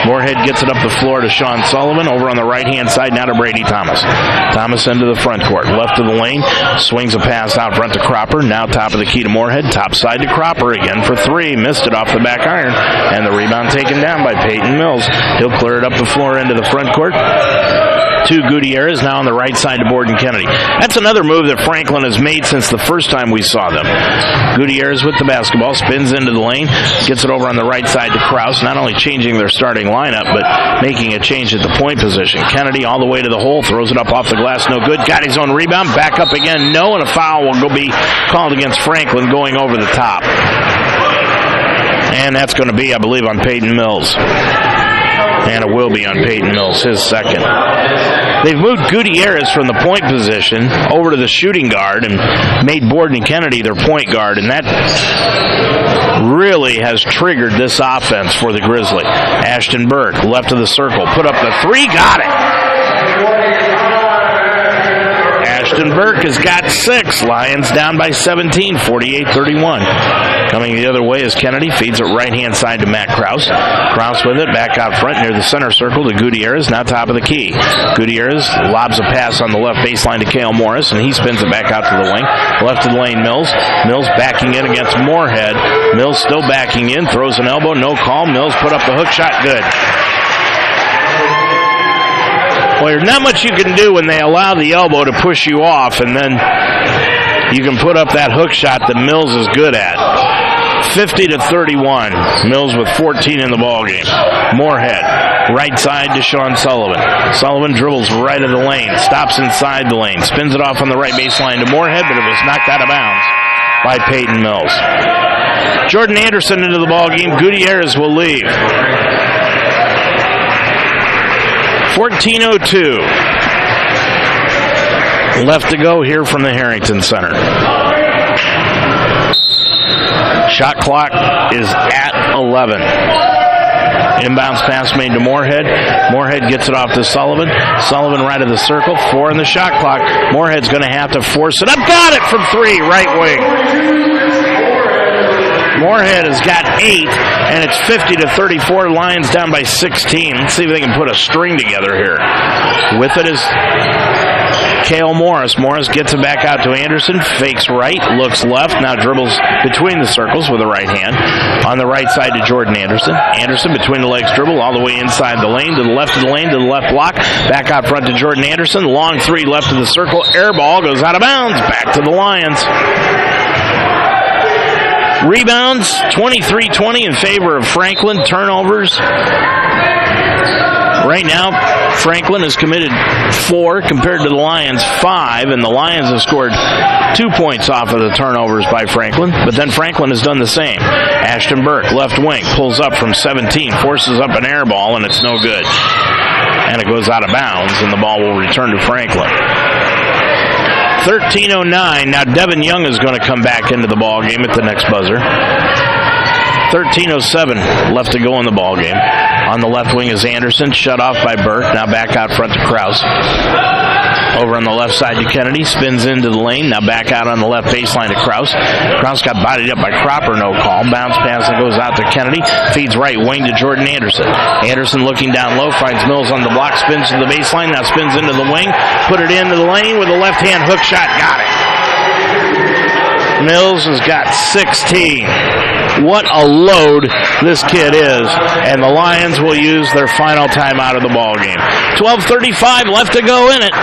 Moorhead gets it up the floor to Sean Sullivan, over on the right-hand side now to Brady Thomas. Thomas into the front court, left of the lane, swings a pass out front to Cropper, now top of the key to Moorhead, top side to Cropper again for three, missed it off the back iron, and the rebound taken down by Peyton Mills. He'll clear it up the floor into the front court to Gutierrez, now on the right side to Borden Kennedy. That's another move that Franklin has made since the first time we saw them. Gutierrez with the basketball, spins into the lane, gets it over on the right side to Krause, not only changing their starting lineup, but making a change at the point position. Kennedy all the way to the hole, throws it up off the glass, no good, got his own rebound, back up again, no, and a foul will be called against Franklin going over the top. And that's going to be, I believe, on Peyton Mills. And it will be on Peyton Mills, his second. They've moved Gutierrez from the point position over to the shooting guard and made Borden Kennedy their point guard, and that really has triggered this offense for the Grizzly. Ashton Burke, left of the circle, put up the three, got it. Ashton Burke has got 6. Lions down by 17, 48-31. Coming the other way is Kennedy, feeds it right-hand side to Matt Krause. Krause with it, back out front near the center circle to Gutierrez, now top of the key. Gutierrez lobs a pass on the left baseline to Cale Morris, and he spins it back out to the wing. Left of the lane, Mills. Mills backing in against Moorhead. Mills still backing in, throws an elbow, no call. Mills put up the hook shot, good. Well, there's not much you can do when they allow the elbow to push you off, and then you can put up that hook shot that Mills is good at. 50-31. Mills with 14 in the ballgame. Moorhead, right side to Sean Sullivan. Sullivan dribbles right of the lane, stops inside the lane, spins it off on the right baseline to Moorhead, but it was knocked out of bounds by Peyton Mills. Jordan Anderson into the ballgame. Gutierrez will leave. 14:02 left to go here from the Harrington Center. Shot clock is at 11. Inbounds pass made to Moorhead. Moorhead gets it off to Sullivan. Sullivan right of the circle. 4 in the shot clock. Moorhead's going to have to force it up. Got it from 3, right wing. Moorhead has got 8, and it's 50-34. Lions down by 16. Let's see if they can put a string together here. With it is Cale Morris. Morris gets it back out to Anderson. Fakes right, looks left, now dribbles between the circles with the right hand. On the right side to Jordan Anderson. Anderson between the legs dribble all the way inside the lane, to the left of the lane, to the left block. Back out front to Jordan Anderson. Long 3 left of the circle. Air ball goes out of bounds. Back to the Lions. Rebounds, 23-20 in favor of Franklin. Turnovers. Right now, Franklin has committed 4 compared to the Lions 5, and the Lions have scored 2 points off of the turnovers by Franklin, but then Franklin has done the same. Ashton Burke, left wing, pulls up from 17, forces up an air ball, and it's no good. And it goes out of bounds, and the ball will return to Franklin. 13:09. Now Devin Young is going to come back into the ball game at the next buzzer. 13:07 left to go in the ball game. On the left wing is Anderson, shut off by Burke. Now back out front to Krause. Over on the left side to Kennedy, spins into the lane. Now back out on the left baseline to Krause. Krause got bodied up by Cropper, no call. Bounce pass that goes out to Kennedy. Feeds right wing to Jordan Anderson. Anderson looking down low, finds Mills on the block, spins to the baseline, now spins into the wing. Put it into the lane with a left-hand hook shot, got it. Mills has got 16. What a load this kid is. And the Lions will use their final timeout of the ball game. 12:35 left to go in it.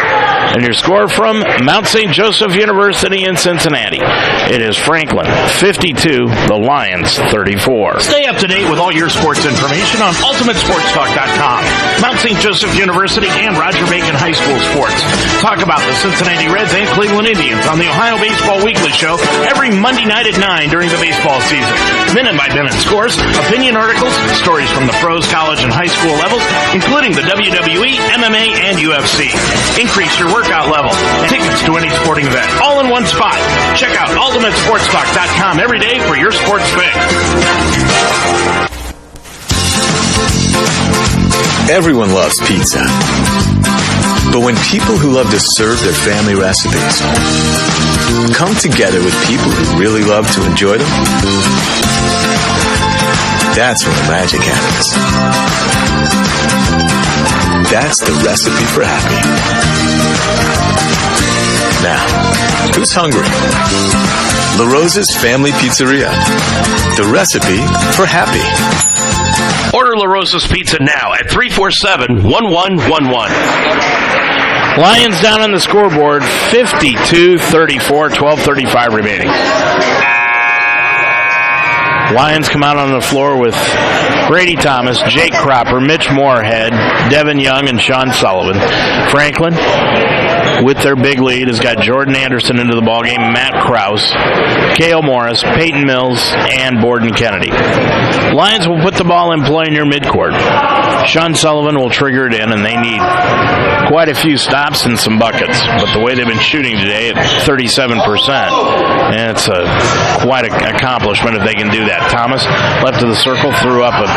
And your score from Mount St. Joseph University in Cincinnati. It is Franklin 52, the Lions 34. Stay up to date with all your sports information on UltimateSportsTalk.com. Mount St. Joseph University and Roger Bacon High School sports. Talk about the Cincinnati Reds and Cleveland Indians on the Ohio Baseball Weekly Show every Monday night at 9 during the baseball season. Minute-by-minute scores, opinion articles, stories from the pros, college, and high school levels, including the WWE, MMA, and UFC. Increase your workout level and tickets to any sporting event, all in one spot. Check out UltimateSportsTalk.com every day for your sports fix. Everyone loves pizza. But when people who love to serve their family recipes come together with people who really love to enjoy them, that's when the magic happens. That's the recipe for happy. Now, who's hungry? La Rosa's Family Pizzeria. The recipe for happy. Order La Rosa's Pizza now at 347-1111. Lions down on the scoreboard, 52-34, 12:35 remaining. Lions come out on the floor with Brady Thomas, Jake Cropper, Mitch Moorhead, Devin Young, and Sean Sullivan. Franklin, with their big lead, has got Jordan Anderson into the ballgame, Matt Krause, Cale Morris, Peyton Mills, and Borden Kennedy. Lions will put the ball in play near midcourt. Sean Sullivan will trigger it in, and they need quite a few stops and some buckets. But the way they've been shooting today at 37%, it's quite an accomplishment if they can do that. Thomas, left of the circle, threw up a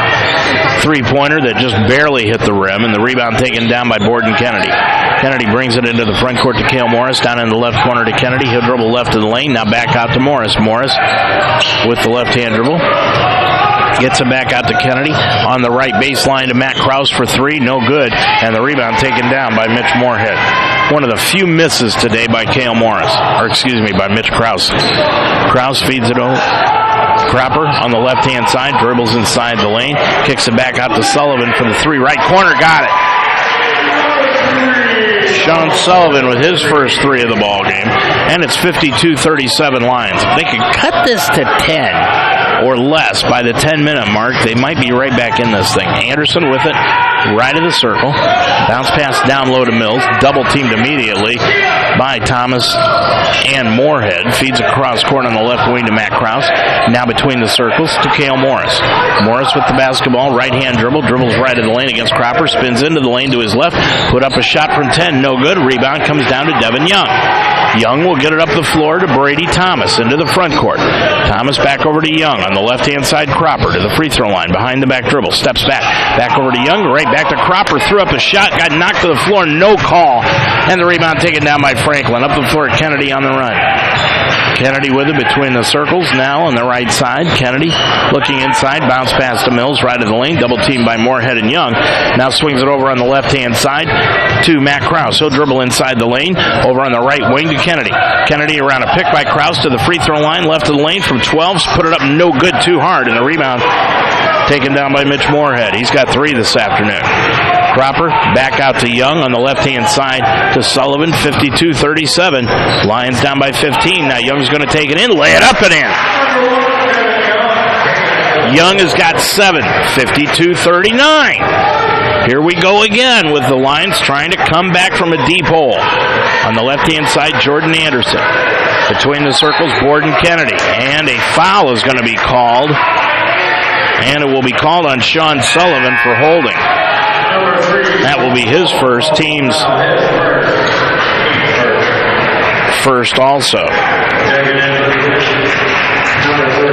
three-pointer that just barely hit the rim, and the rebound taken down by Borden Kennedy. Kennedy brings it into the front court to Cale Morris, down in the left corner to Kennedy. He'll dribble left of the lane, now back out to Morris. Morris with the left-hand dribble. Gets it back out to Kennedy. On the right baseline to Matt Krause for three. No good. And the rebound taken down by Mitch Moorhead. One of the few misses today by Cale Morris. By Mitch Krause. Krause feeds it over. Cropper on the left-hand side. Dribbles inside the lane. Kicks it back out to Sullivan for the three. Right corner. Got it. Sean Sullivan with his first three of the ball game. And it's 52-37 Lions. If they could cut this to 10 or less by the 10-minute mark, they might be right back in this thing. Anderson with it, right of the circle. Bounce pass down low to Mills. Double teamed immediately by Thomas and Moorhead. Feeds across court on the left wing to Matt Krause. Now between the circles to Cale Morris. Morris with the basketball, right-hand dribble. Dribbles right of the lane against Cropper. Spins into the lane to his left. Put up a shot from 10. No good. Rebound comes down to Devin Young. Young will get it up the floor to Brady Thomas into the front court. Thomas back over to Young on the left-hand side. Cropper to the free throw line behind the back dribble. Steps back. Back over to Young. Right back to Cropper. Threw up a shot. Got knocked to the floor. No call. And the rebound taken down by Franklin. Up the floor, Kennedy on the run. Kennedy with it between the circles now on the right side. Kennedy looking inside. Bounce pass to Mills right of the lane. Double teamed by Moorhead and Young. Now swings it over on the left-hand side to Matt Krause. He'll dribble inside the lane. Over on the right wing to Kennedy. Kennedy around a pick by Krause to the free throw line. Left of the lane from 12. Put it up no good, too hard. And the rebound taken down by Mitch Moorhead. He's got three this afternoon. Cropper back out to Young on the left-hand side to Sullivan, 52-37. Lions down by 15. Now Young's going to take it in, lay it up and in. Young has got 7, 52-39. Here we go again with the Lions trying to come back from a deep hole. On the left-hand side, Jordan Anderson. Between the circles, Borden Kennedy. And a foul is going to be called. And it will be called on Sean Sullivan for holding. That will be his first, team's first also.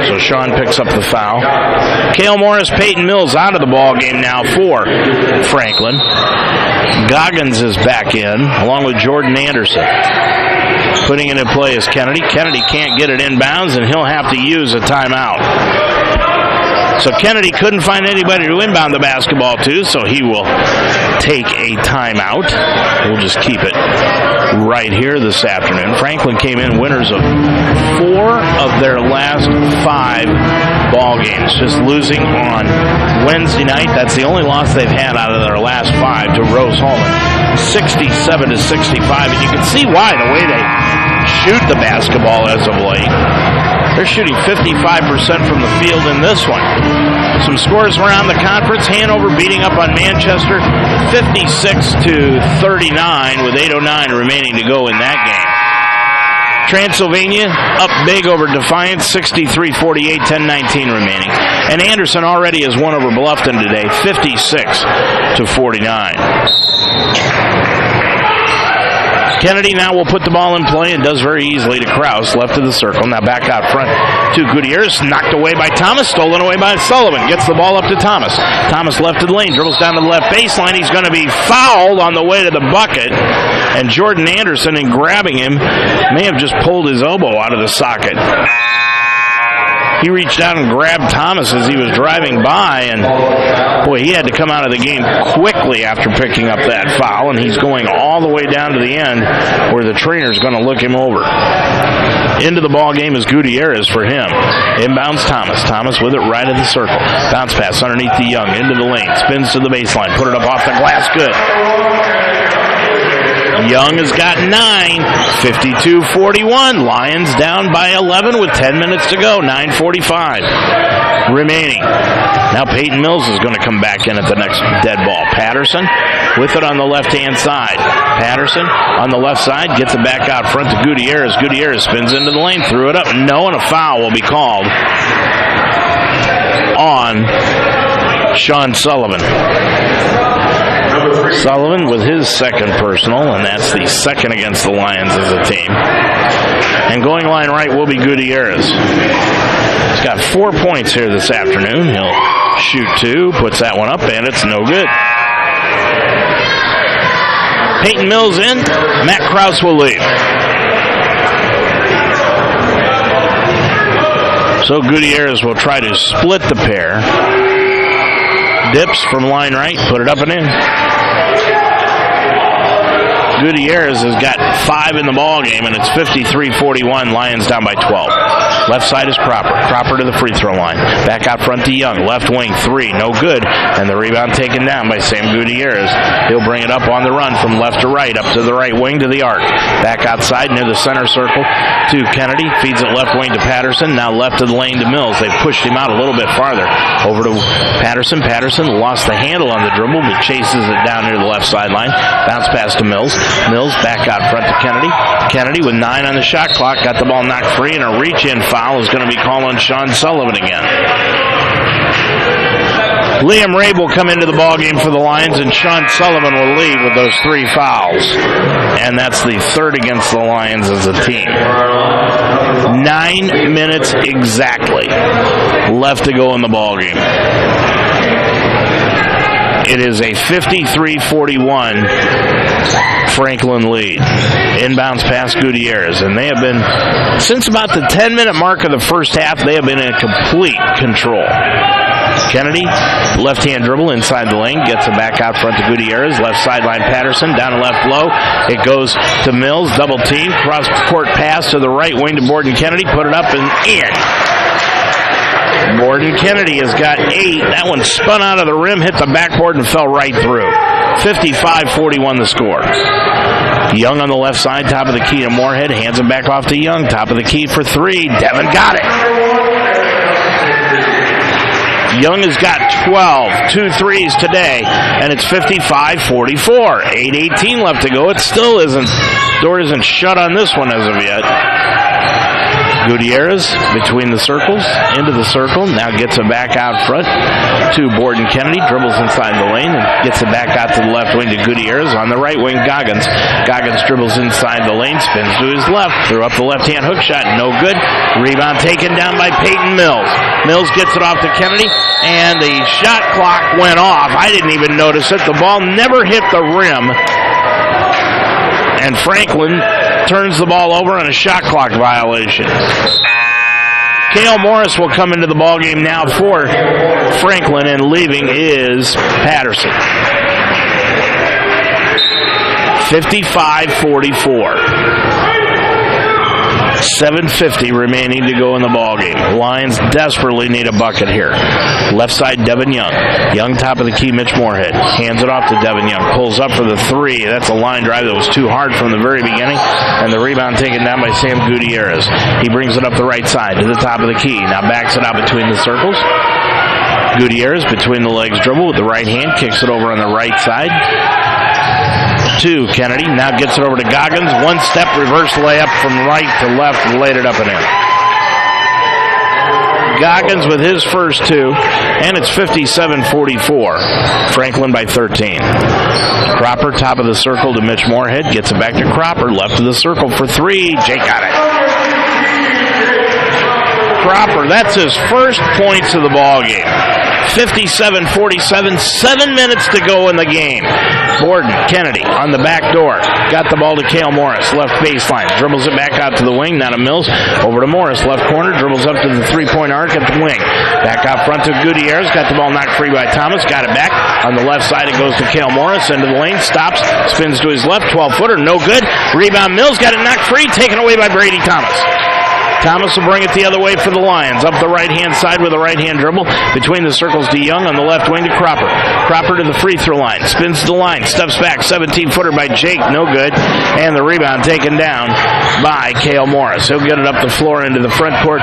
So Sean picks up the foul. Cale Morris, Peyton Mills out of the ball game now for Franklin. Goggins is back in, along with Jordan Anderson. Putting it in play is Kennedy. Kennedy can't get it inbounds, and he'll have to use a timeout. So Kennedy couldn't find anybody to inbound the basketball to, so he will take a timeout. We'll just keep it right here this afternoon. Franklin came in winners of 4 of their last 5 ball games, just losing on Wednesday night. That's the only loss they've had out of their last 5 to Rose-Hulman, 67-65. And you can see why, the way they shoot the basketball as of late. They're shooting 55% from the field in this one. Some scores around the conference. Hanover beating up on Manchester 56-39 with 8:09 remaining to go in that game. Transylvania up big over Defiance 63-48, 10:19 remaining. And Anderson already has won over Bluffton today 56-49. Kennedy now will put the ball in play and does very easily to Krause, left of the circle. Now back out front to Gutierrez, knocked away by Thomas, stolen away by Sullivan. Gets the ball up to Thomas. Thomas left of the lane, dribbles down to the left baseline. He's going to be fouled on the way to the bucket. And Jordan Anderson, in grabbing him, may have just pulled his elbow out of the socket. He reached out and grabbed Thomas as he was driving by, and boy, he had to come out of the game quickly after picking up that foul, and he's going all the way down to the end where the trainer's going to look him over. Into the ball game is Gutierrez for him. Inbounds Thomas. Thomas with it right at the circle. Bounce pass underneath the Young, into the lane, spins to the baseline, put it up off the glass, good. Young has got 9, 52-41. Lions down by 11 with 10 minutes to go, 9:45 remaining. Now Peyton Mills is going to come back in at the next dead ball. Patterson with it on the left-hand side. Patterson on the left side gets it back out front to Gutierrez. Gutierrez spins into the lane, threw it up. No, and a foul will be called on Sean Sullivan. Sullivan with his second personal, and that's the second against the Lions as a team. And going line right will be Gutierrez. He's got 4 points here this afternoon. He'll shoot 2, puts that one up, and it's no good. Peyton Mills in. Matt Krause will leave. So Gutierrez will try to split the pair. Dips from line right, put it up and in. Gutierrez has got 5 in the ball game, and it's 53-41. Lions down by 12. Left side is Cropper. Cropper to the free throw line. Back out front to Young. Left wing 3, no good. And the rebound taken down by Sam Gutierrez. He'll bring it up on the run from left to right, up to the right wing to the arc. Back outside near the center circle to Kennedy. Feeds it left wing to Patterson. Now left of the lane to Mills. They've pushed him out a little bit farther. Over to Patterson. Patterson lost the handle on the dribble, but chases it down near the left sideline. Bounce pass to Mills. Mills back out front to Kennedy. Kennedy with 9 on the shot clock. Got the ball knocked free, and a reach-in foul is going to be called on Sean Sullivan again. Liam Rabe will come into the ballgame for the Lions, and Sean Sullivan will leave with those 3 fouls. And that's the third against the Lions as a team. 9 minutes exactly left to go in the ballgame. It is a 53-41 Franklin lead. Inbounds past Gutierrez, and they have been, since about the 10-minute mark of the first half, they have been in complete control. Kennedy, left-hand dribble inside the lane, gets it back out front to Gutierrez. Left sideline Patterson, down to left low. It goes to Mills, double team, cross-court pass to the right wing to Borden Kennedy, put it up and in. Borden Kennedy has got 8. That one spun out of the rim, hit the backboard, and fell right through. 55-41 the score. Young on the left side, top of the key to Moorhead, hands it back off to Young, top of the key for 3. Devin got it. Young has got 12, 2 threes today, and it's 55-44. 8:18 left to go. It still isn't, door isn't shut on this one as of yet. Gutierrez between the circles, into the circle, now gets it back out front to Borden Kennedy, dribbles inside the lane and gets it back out to the left wing to Gutierrez. On the right wing, Goggins. Goggins dribbles inside the lane, spins to his left, threw up the left-hand hook shot, no good. Rebound taken down by Peyton Mills. Mills gets it off to Kennedy, and the shot clock went off. I didn't even notice it. The ball never hit the rim, and Franklin turns the ball over on a shot clock violation. Cale Morris will come into the ballgame now for Franklin, and leaving is Patterson. 55-44. 7:50 remaining to go in the ballgame. Lions desperately need a bucket here. Left side, Devin Young. Young, top of the key, Mitch Moorhead. Hands it off to Devin Young. Pulls up for the three. That's a line drive that was too hard from the very beginning. And the rebound taken down by Sam Gutierrez. He brings it up the right side to the top of the key. Now backs it out between the circles. Gutierrez between the legs dribble with the right hand. Kicks it over on the right side to Kennedy. Now gets it over to Goggins. One step reverse layup from right to left and laid it up and in. Goggins with his first two, and it's 57-44. Franklin by 13. Cropper, top of the circle to Mitch Moorhead. Gets it back to Cropper. Left of the circle for three. Jake got it. Cropper, that's his first points of the ball game. 57-47, 7 minutes to go in the game. Borden, Kennedy on the back door. Got the ball to Cale Morris, left baseline. Dribbles it back out to the wing, now to Mills. Over to Morris, left corner. Dribbles up to the three-point arc at the wing. Back out front to Gutierrez. Got the ball knocked free by Thomas. Got it back. On the left side, it goes to Cale Morris. Into the lane, stops, spins to his left. 12-footer, no good. Rebound, Mills. Got it knocked free. Taken away by Brady Thomas. Thomas will bring it the other way for the Lions. Up the right-hand side with a right-hand dribble. Between the circles to Young on the left wing to Cropper. Cropper to the free throw line. Spins to the line. Steps back. 17-footer by Jake. No good. And the rebound taken down by Cale Morris. He'll get it up the floor into the front court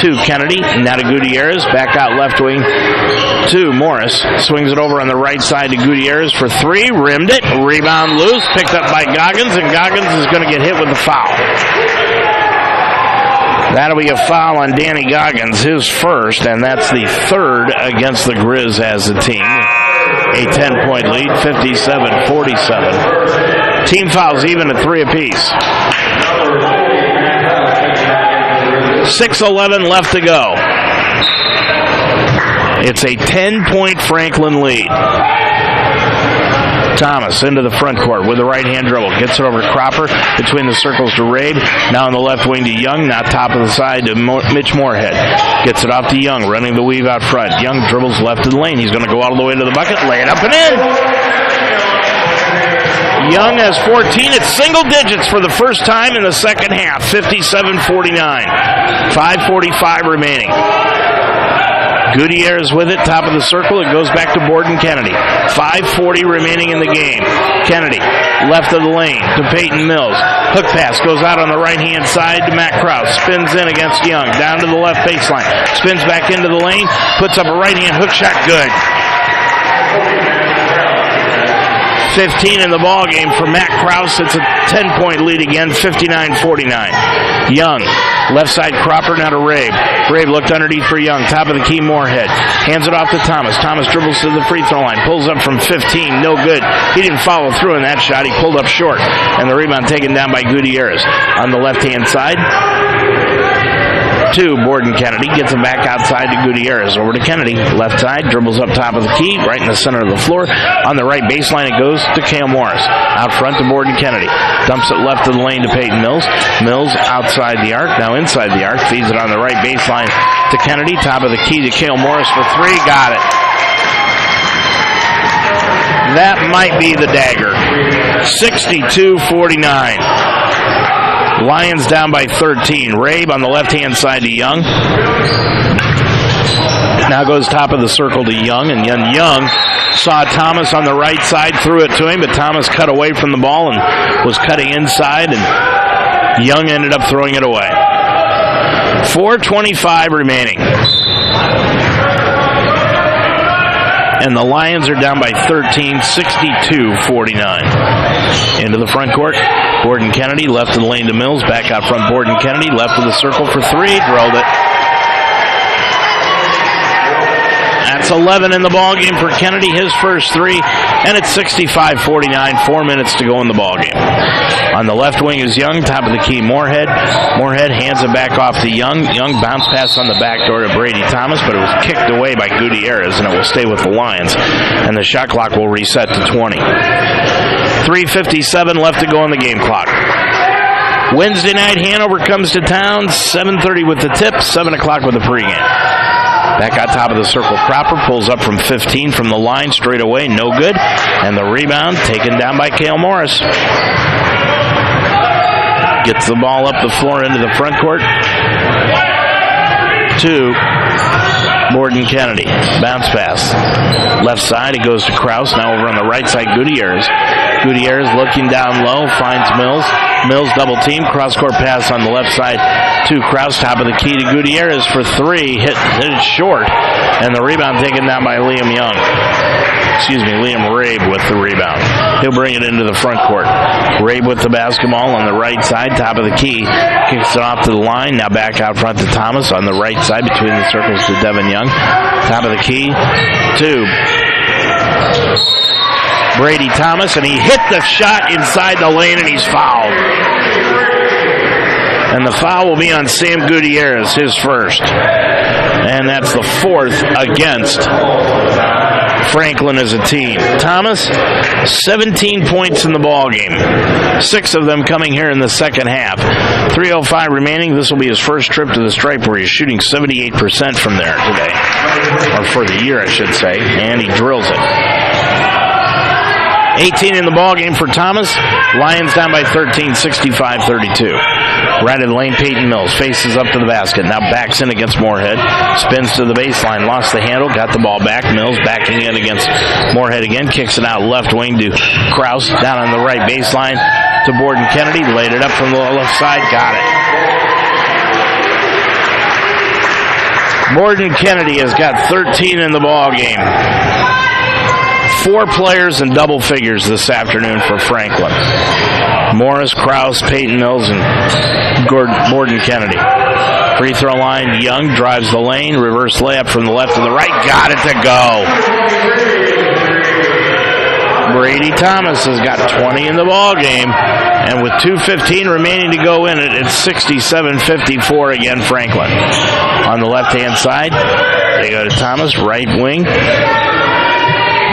to Kennedy. Now to Gutierrez. Back out left wing to Morris. Swings it over on the right side to Gutierrez for three. Rimmed it. Rebound loose. Picked up by Goggins. And Goggins is going to get hit with the foul. That'll be a foul on Danny Goggins, his first, and that's the third against the Grizz as a team. A 10-point lead, 57-47. Team fouls even at 3 apiece. 6:11 left to go. It's a 10-point Franklin lead. Thomas into the front court with the right-hand dribble. Gets it over to Cropper. Between the circles to Rabe. Now on the left wing to Young. Now top of the side to Mitch Moorhead. Gets it off to Young. Running the weave out front. Young dribbles left of the lane. He's going to go all the way to the bucket. Lay it up and in. Young has 14. It's single digits for the first time in the second half. 57-49. 5:45 remaining. Gutierrez with it, top of the circle. It goes back to Borden Kennedy. 5:40 remaining in the game. Kennedy, left of the lane to Peyton Mills. Hook pass goes out on the right-hand side to Matt Krause. Spins in against Young. Down to the left baseline. Spins back into the lane. Puts up a right-hand hook shot. Good. 15 in the ball game for Matt Krause. It's a 10-point lead again, 59-49. Young, left side Cropper, now to Rabe. Rabe looked underneath for Young, top of the key Moorhead. Hands it off to Thomas. Thomas dribbles to the free throw line, pulls up from 15, no good. He didn't follow through in that shot. He pulled up short, and the rebound taken down by Gutierrez. On the left-hand side to Borden Kennedy. Gets it back outside to Gutierrez. Over to Kennedy. Left side. Dribbles up top of the key. Right in the center of the floor. On the right baseline it goes to Cale Morris. Out front to Borden Kennedy. Dumps it left of the lane to Peyton Mills. Mills outside the arc. Now inside the arc. Feeds it on the right baseline to Kennedy. Top of the key to Cale Morris for three. Got it. That might be the dagger. 62-49. Lions down by 13. Rabe on the left-hand side to Young. Now goes top of the circle to Young, and Young saw Thomas on the right side, threw it to him, but Thomas cut away from the ball and was cutting inside, and Young ended up throwing it away. 4:25 remaining. And the Lions are down by 13, 62-49. Into the front court. Borden Kennedy, left of the lane to Mills. Back out front, Borden Kennedy, left of the circle for three. Drilled it. That's 11 in the ballgame for Kennedy, his first three. And it's 65-49, 4 minutes to go in the ballgame. On the left wing is Young, top of the key Moorhead. Moorhead hands it back off to Young. Young bounce pass on the back door to Brady Thomas, but it was kicked away by Gutierrez, and it will stay with the Lions. And the shot clock will reset to 20. 3:57 left to go on the game clock. Wednesday night, Hanover comes to town. 7:30 with the tip, 7 o'clock with the pregame. Back on top of the circle, Cropper pulls up from 15 from the line, straight away, no good. And the rebound taken down by Cale Morris. Gets the ball up the floor into the front court to Borden Kennedy. Bounce pass. Left side, it goes to Kraus. Now over on the right side, Gutierrez. Gutierrez looking down low, finds Mills. Mills double team, cross-court pass on the left side to Kraus. Top of the key to Gutierrez for three. Hit it short. And the rebound taken down by Liam Young. Liam Rabe with the rebound. He'll bring it into the front court. Rabe with the basketball on the right side, top of the key. Kicks it off to the line. Now back out front to Thomas on the right side between the circles to Devin Young. Top of the key to Brady Thomas, and he hit the shot inside the lane, and he's fouled. And the foul will be on Sam Gutierrez, his first. And that's the fourth against Franklin as a team. Thomas, 17 points in the ball game. 6 of them coming here in the second half. 3:05 remaining. This will be his first trip to the stripe, where he's shooting 78% from there today. Or for the year, I should say. And he drills it. 18 in the ball game for Thomas. Lions down by 13, 65-32. Right in the lane, Peyton Mills faces up to the basket. Now backs in against Moorhead. Spins to the baseline. Lost the handle. Got the ball back. Mills backing in against Moorhead again. Kicks it out left wing to Kraus. Down on the right baseline to Borden Kennedy. Laid it up from the left side. Got it. Borden Kennedy has got 13 in the ball game. 4 players in double figures this afternoon for Franklin. Morris, Kraus, Peyton Mills, and Borden Kennedy. Free throw line, Young drives the lane, reverse layup from the left to the right, got it to go. Brady Thomas has got 20 in the ball game, and with 2:15 remaining to go in it, it's 67-54 again, Franklin. On the left-hand side, they go to Thomas, right wing.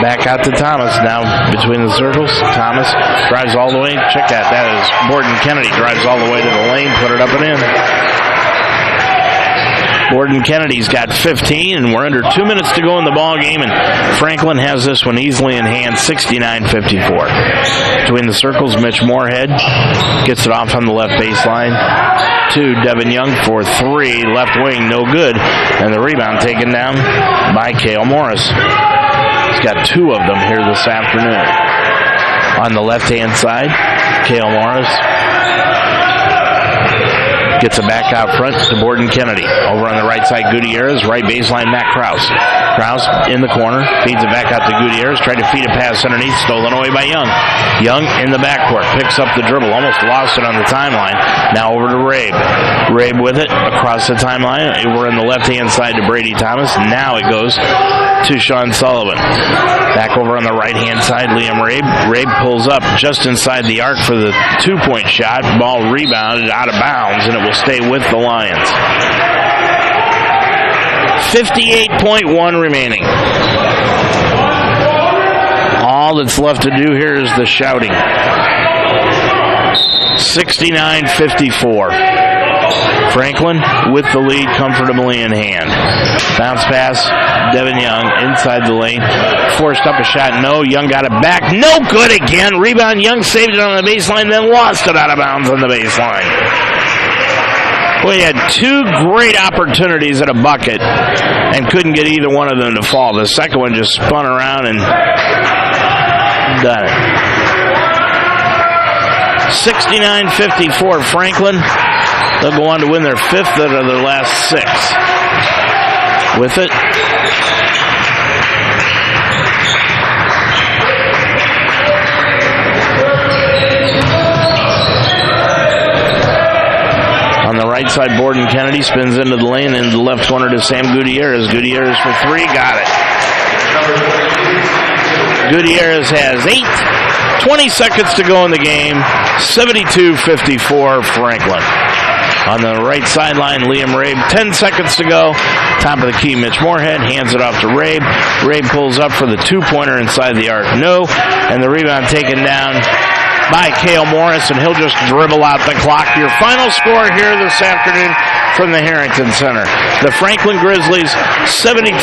Back out to Thomas now between the circles. Thomas drives all the way. Check that. That is Borden Kennedy drives all the way to the lane, put it up and in. Borden Kennedy's got 15, and we're under 2 minutes to go in the ball game, and Franklin has this one easily in hand, 69-54. Between the circles, Mitch Moorhead gets it off on the left baseline to Devin Young for 3. Left wing, no good, and the rebound taken down by Cale Morris. He's got 2 of them here this afternoon. On the left-hand side, Cale Morris gets it back out front to Borden Kennedy. Over on the right side, Gutierrez. Right baseline, Matt Kraus. Kraus in the corner. Feeds it back out to Gutierrez. Tried to feed a pass underneath. Stolen away by Young. Young in the backcourt. Picks up the dribble. Almost lost it on the timeline. Now over to Rabe. Rabe with it across the timeline. Over on the left-hand side to Brady Thomas. Now it goes to Sean Sullivan. Back over on the right-hand side, Liam Rabe. Rabe pulls up just inside the arc for the 2-point shot. Ball rebounded out of bounds, and it will stay with the Lions. 58.1 remaining. All that's left to do here is the shouting. 69-54. Franklin with the lead comfortably in hand. Bounce pass, Devin Young inside the lane. Forced up a shot, no. Young got it back. No good again. Rebound, Young saved it on the baseline, then lost it out of bounds on the baseline. We had 2 great opportunities at a bucket and couldn't get either one of them to fall. The second one just spun around and done it. 69-54 Franklin. They'll go on to win their 5th out of their last 6. With it, on the right side, Borden Kennedy spins into the lane, into the left corner to Sam Gutierrez. Gutierrez for 3, got it. Gutierrez has 8. 20 seconds to go in the game. 72-54 Franklin. On the right sideline, Liam Rabe, 10 seconds to go. Top of the key, Mitch Moorhead hands it off to Rabe. Rabe pulls up for the 2-pointer inside the arc. No. And the rebound taken down by Cale Morris, and he'll just dribble out the clock. Your final score here this afternoon, from the Harrington Center. The Franklin Grizzlies 72,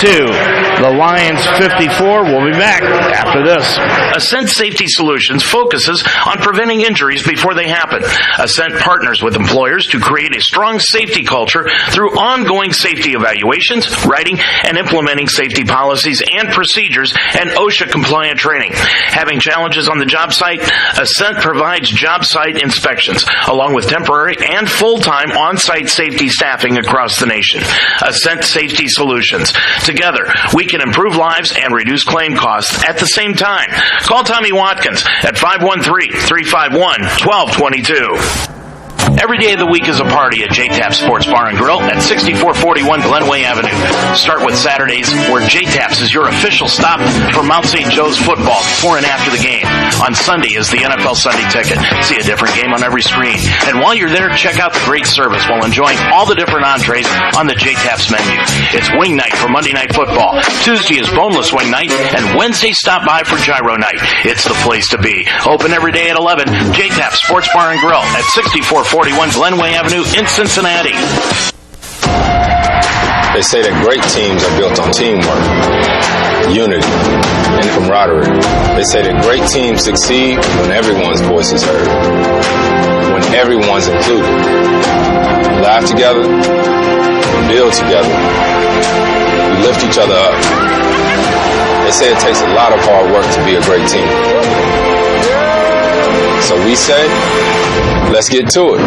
the Lions 54. We'll be back after this. Ascent Safety Solutions focuses on preventing injuries before they happen. Ascent partners with employers to create a strong safety culture through ongoing safety evaluations, writing and implementing safety policies and procedures, and OSHA-compliant training. Having challenges on the job site, Ascent provides job site inspections, along with temporary and full-time on-site safety staffing across the nation. Ascent Safety Solutions. Together, we can improve lives and reduce claim costs at the same time. Call Tommy Watkins at 513-351-1222. Every day of the week is a party at JTAP Sports Bar and Grill at 6441 Glenway Avenue. Start with Saturdays, where JTAP's is your official stop for Mount St. Joe's football before and after the game. On Sunday is the NFL Sunday Ticket. See a different game on every screen. And while you're there, check out the great service while enjoying all the different entrees on the JTAP's menu. It's wing night for Monday Night Football. Tuesday is boneless wing night, and Wednesday stop by for gyro night. It's the place to be. Open every day at 11. JTAP Sports Bar and Grill at 6441 Glenway Avenue in Cincinnati. They say that great teams are built on teamwork, unity, and camaraderie. They say that great teams succeed when everyone's voice is heard, when everyone's included. We laugh together, we build together, we lift each other up. They say it takes a lot of hard work to be a great team. So we say, let's get to it.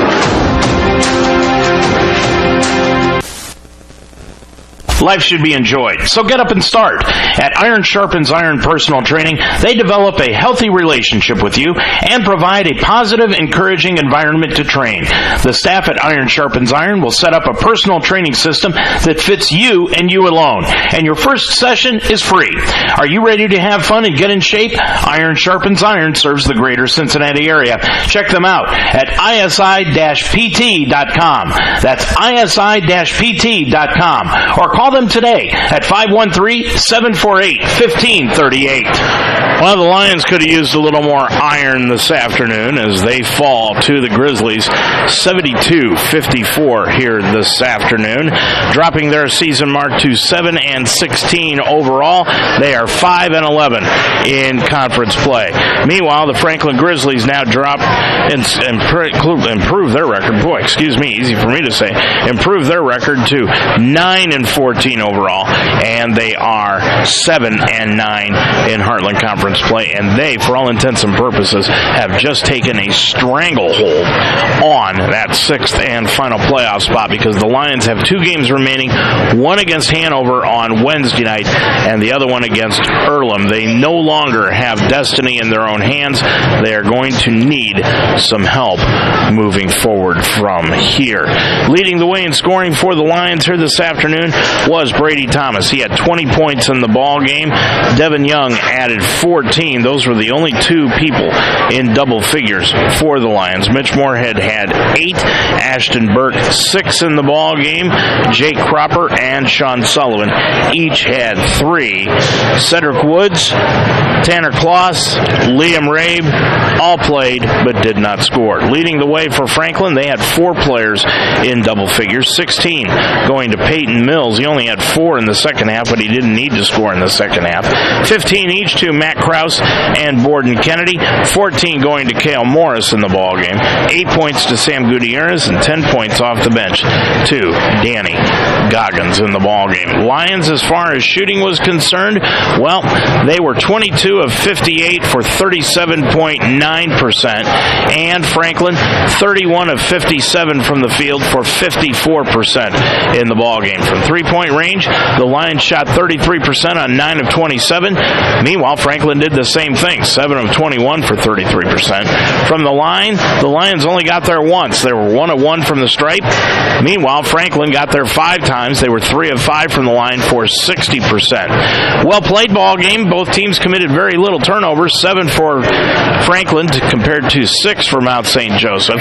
Life should be enjoyed, so get up and start. At Iron Sharpens Iron Personal Training, they develop a healthy relationship with you and provide a positive, encouraging environment to train. The staff at Iron Sharpens Iron will set up a personal training system that fits you and you alone. And your first session is free. Are you ready to have fun and get in shape? Iron Sharpens Iron serves the greater Cincinnati area. Check them out at isi-pt.com. That's isi-pt.com. Or call them today at 513-748-1538. Well, the Lions could have used a little more iron this afternoon as they fall to the Grizzlies 72-54 here this afternoon, dropping their season mark to 7-16 overall. They are 5-11 in conference play. Meanwhile, the Franklin Grizzlies now drop and improve their record. Boy, excuse me, easy for me to say. Improve their record to 9-14 overall, and they are 7-9 in Heartland Conference play, and they, for all intents and purposes, have just taken a stranglehold on that sixth and final playoff spot, because the Lions have 2 games remaining, one against Hanover on Wednesday night and the other one against Earlham. They no longer have destiny in their own hands. They are going to need some help moving forward from here. Leading the way in scoring for the Lions here this afternoon was Brady Thomas. He had 20 points in the ball game. Devin Young added 14. Those were the only 2 people in double figures for the Lions. Mitch Moorhead had 8. Ashton Burke 6 in the ball game. Jake Cropper and Sean Sullivan each had 3. Cedric Woods, Tanner Kloss, Liam Rabe all played but did not score. Leading the way for Franklin, they had 4 players in double figures. 16 going to Peyton Mills. He only had 4 in the second half, but he didn't need to score in the second half. 15 each to Matt Krause and Borden Kennedy. 14 going to Cale Morris in the ballgame. 8 points to Sam Gutierrez and 10 points off the bench to Danny Goggins in the ballgame. Lions, as far as shooting was concerned, well, they were 22 of 58 for 37.9%, and Franklin 31 of 57 from the field for 54% in the ballgame. From three-point range, the Lions shot 33% on 9 of 27. Meanwhile, Franklin did the same thing, 7 of 21 for 33%. From the line, the Lions only got there once. They were 1 of 1 from the stripe. Meanwhile, Franklin got there 5 times. They were 3 of 5 from the line for 60%. Well played ball game. Both teams committed very little turnovers, 7 for Franklin compared to 6 for Mount St. Joseph.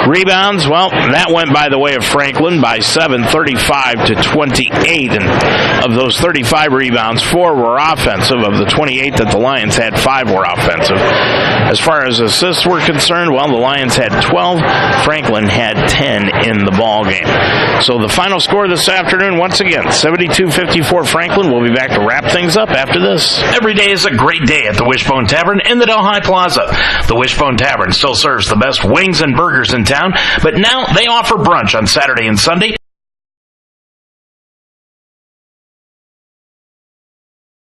Rebounds, well, that went by the way of Franklin by 7, 35 to 28. And of those 35 rebounds, 4 were offensive. Of the 28 that the Lions had, 5 were offensive. As far as assists were concerned, well, the Lions had 12. Franklin had 10 in the ball game. So the final score this afternoon, once again, 72-54 Franklin. We'll be back to wrap things up after this. Every day is a great day at the Wishbone Tavern in the Delhi Plaza. The Wishbone Tavern still serves the best wings and burgers in town, but now they offer brunch on Saturday and Sunday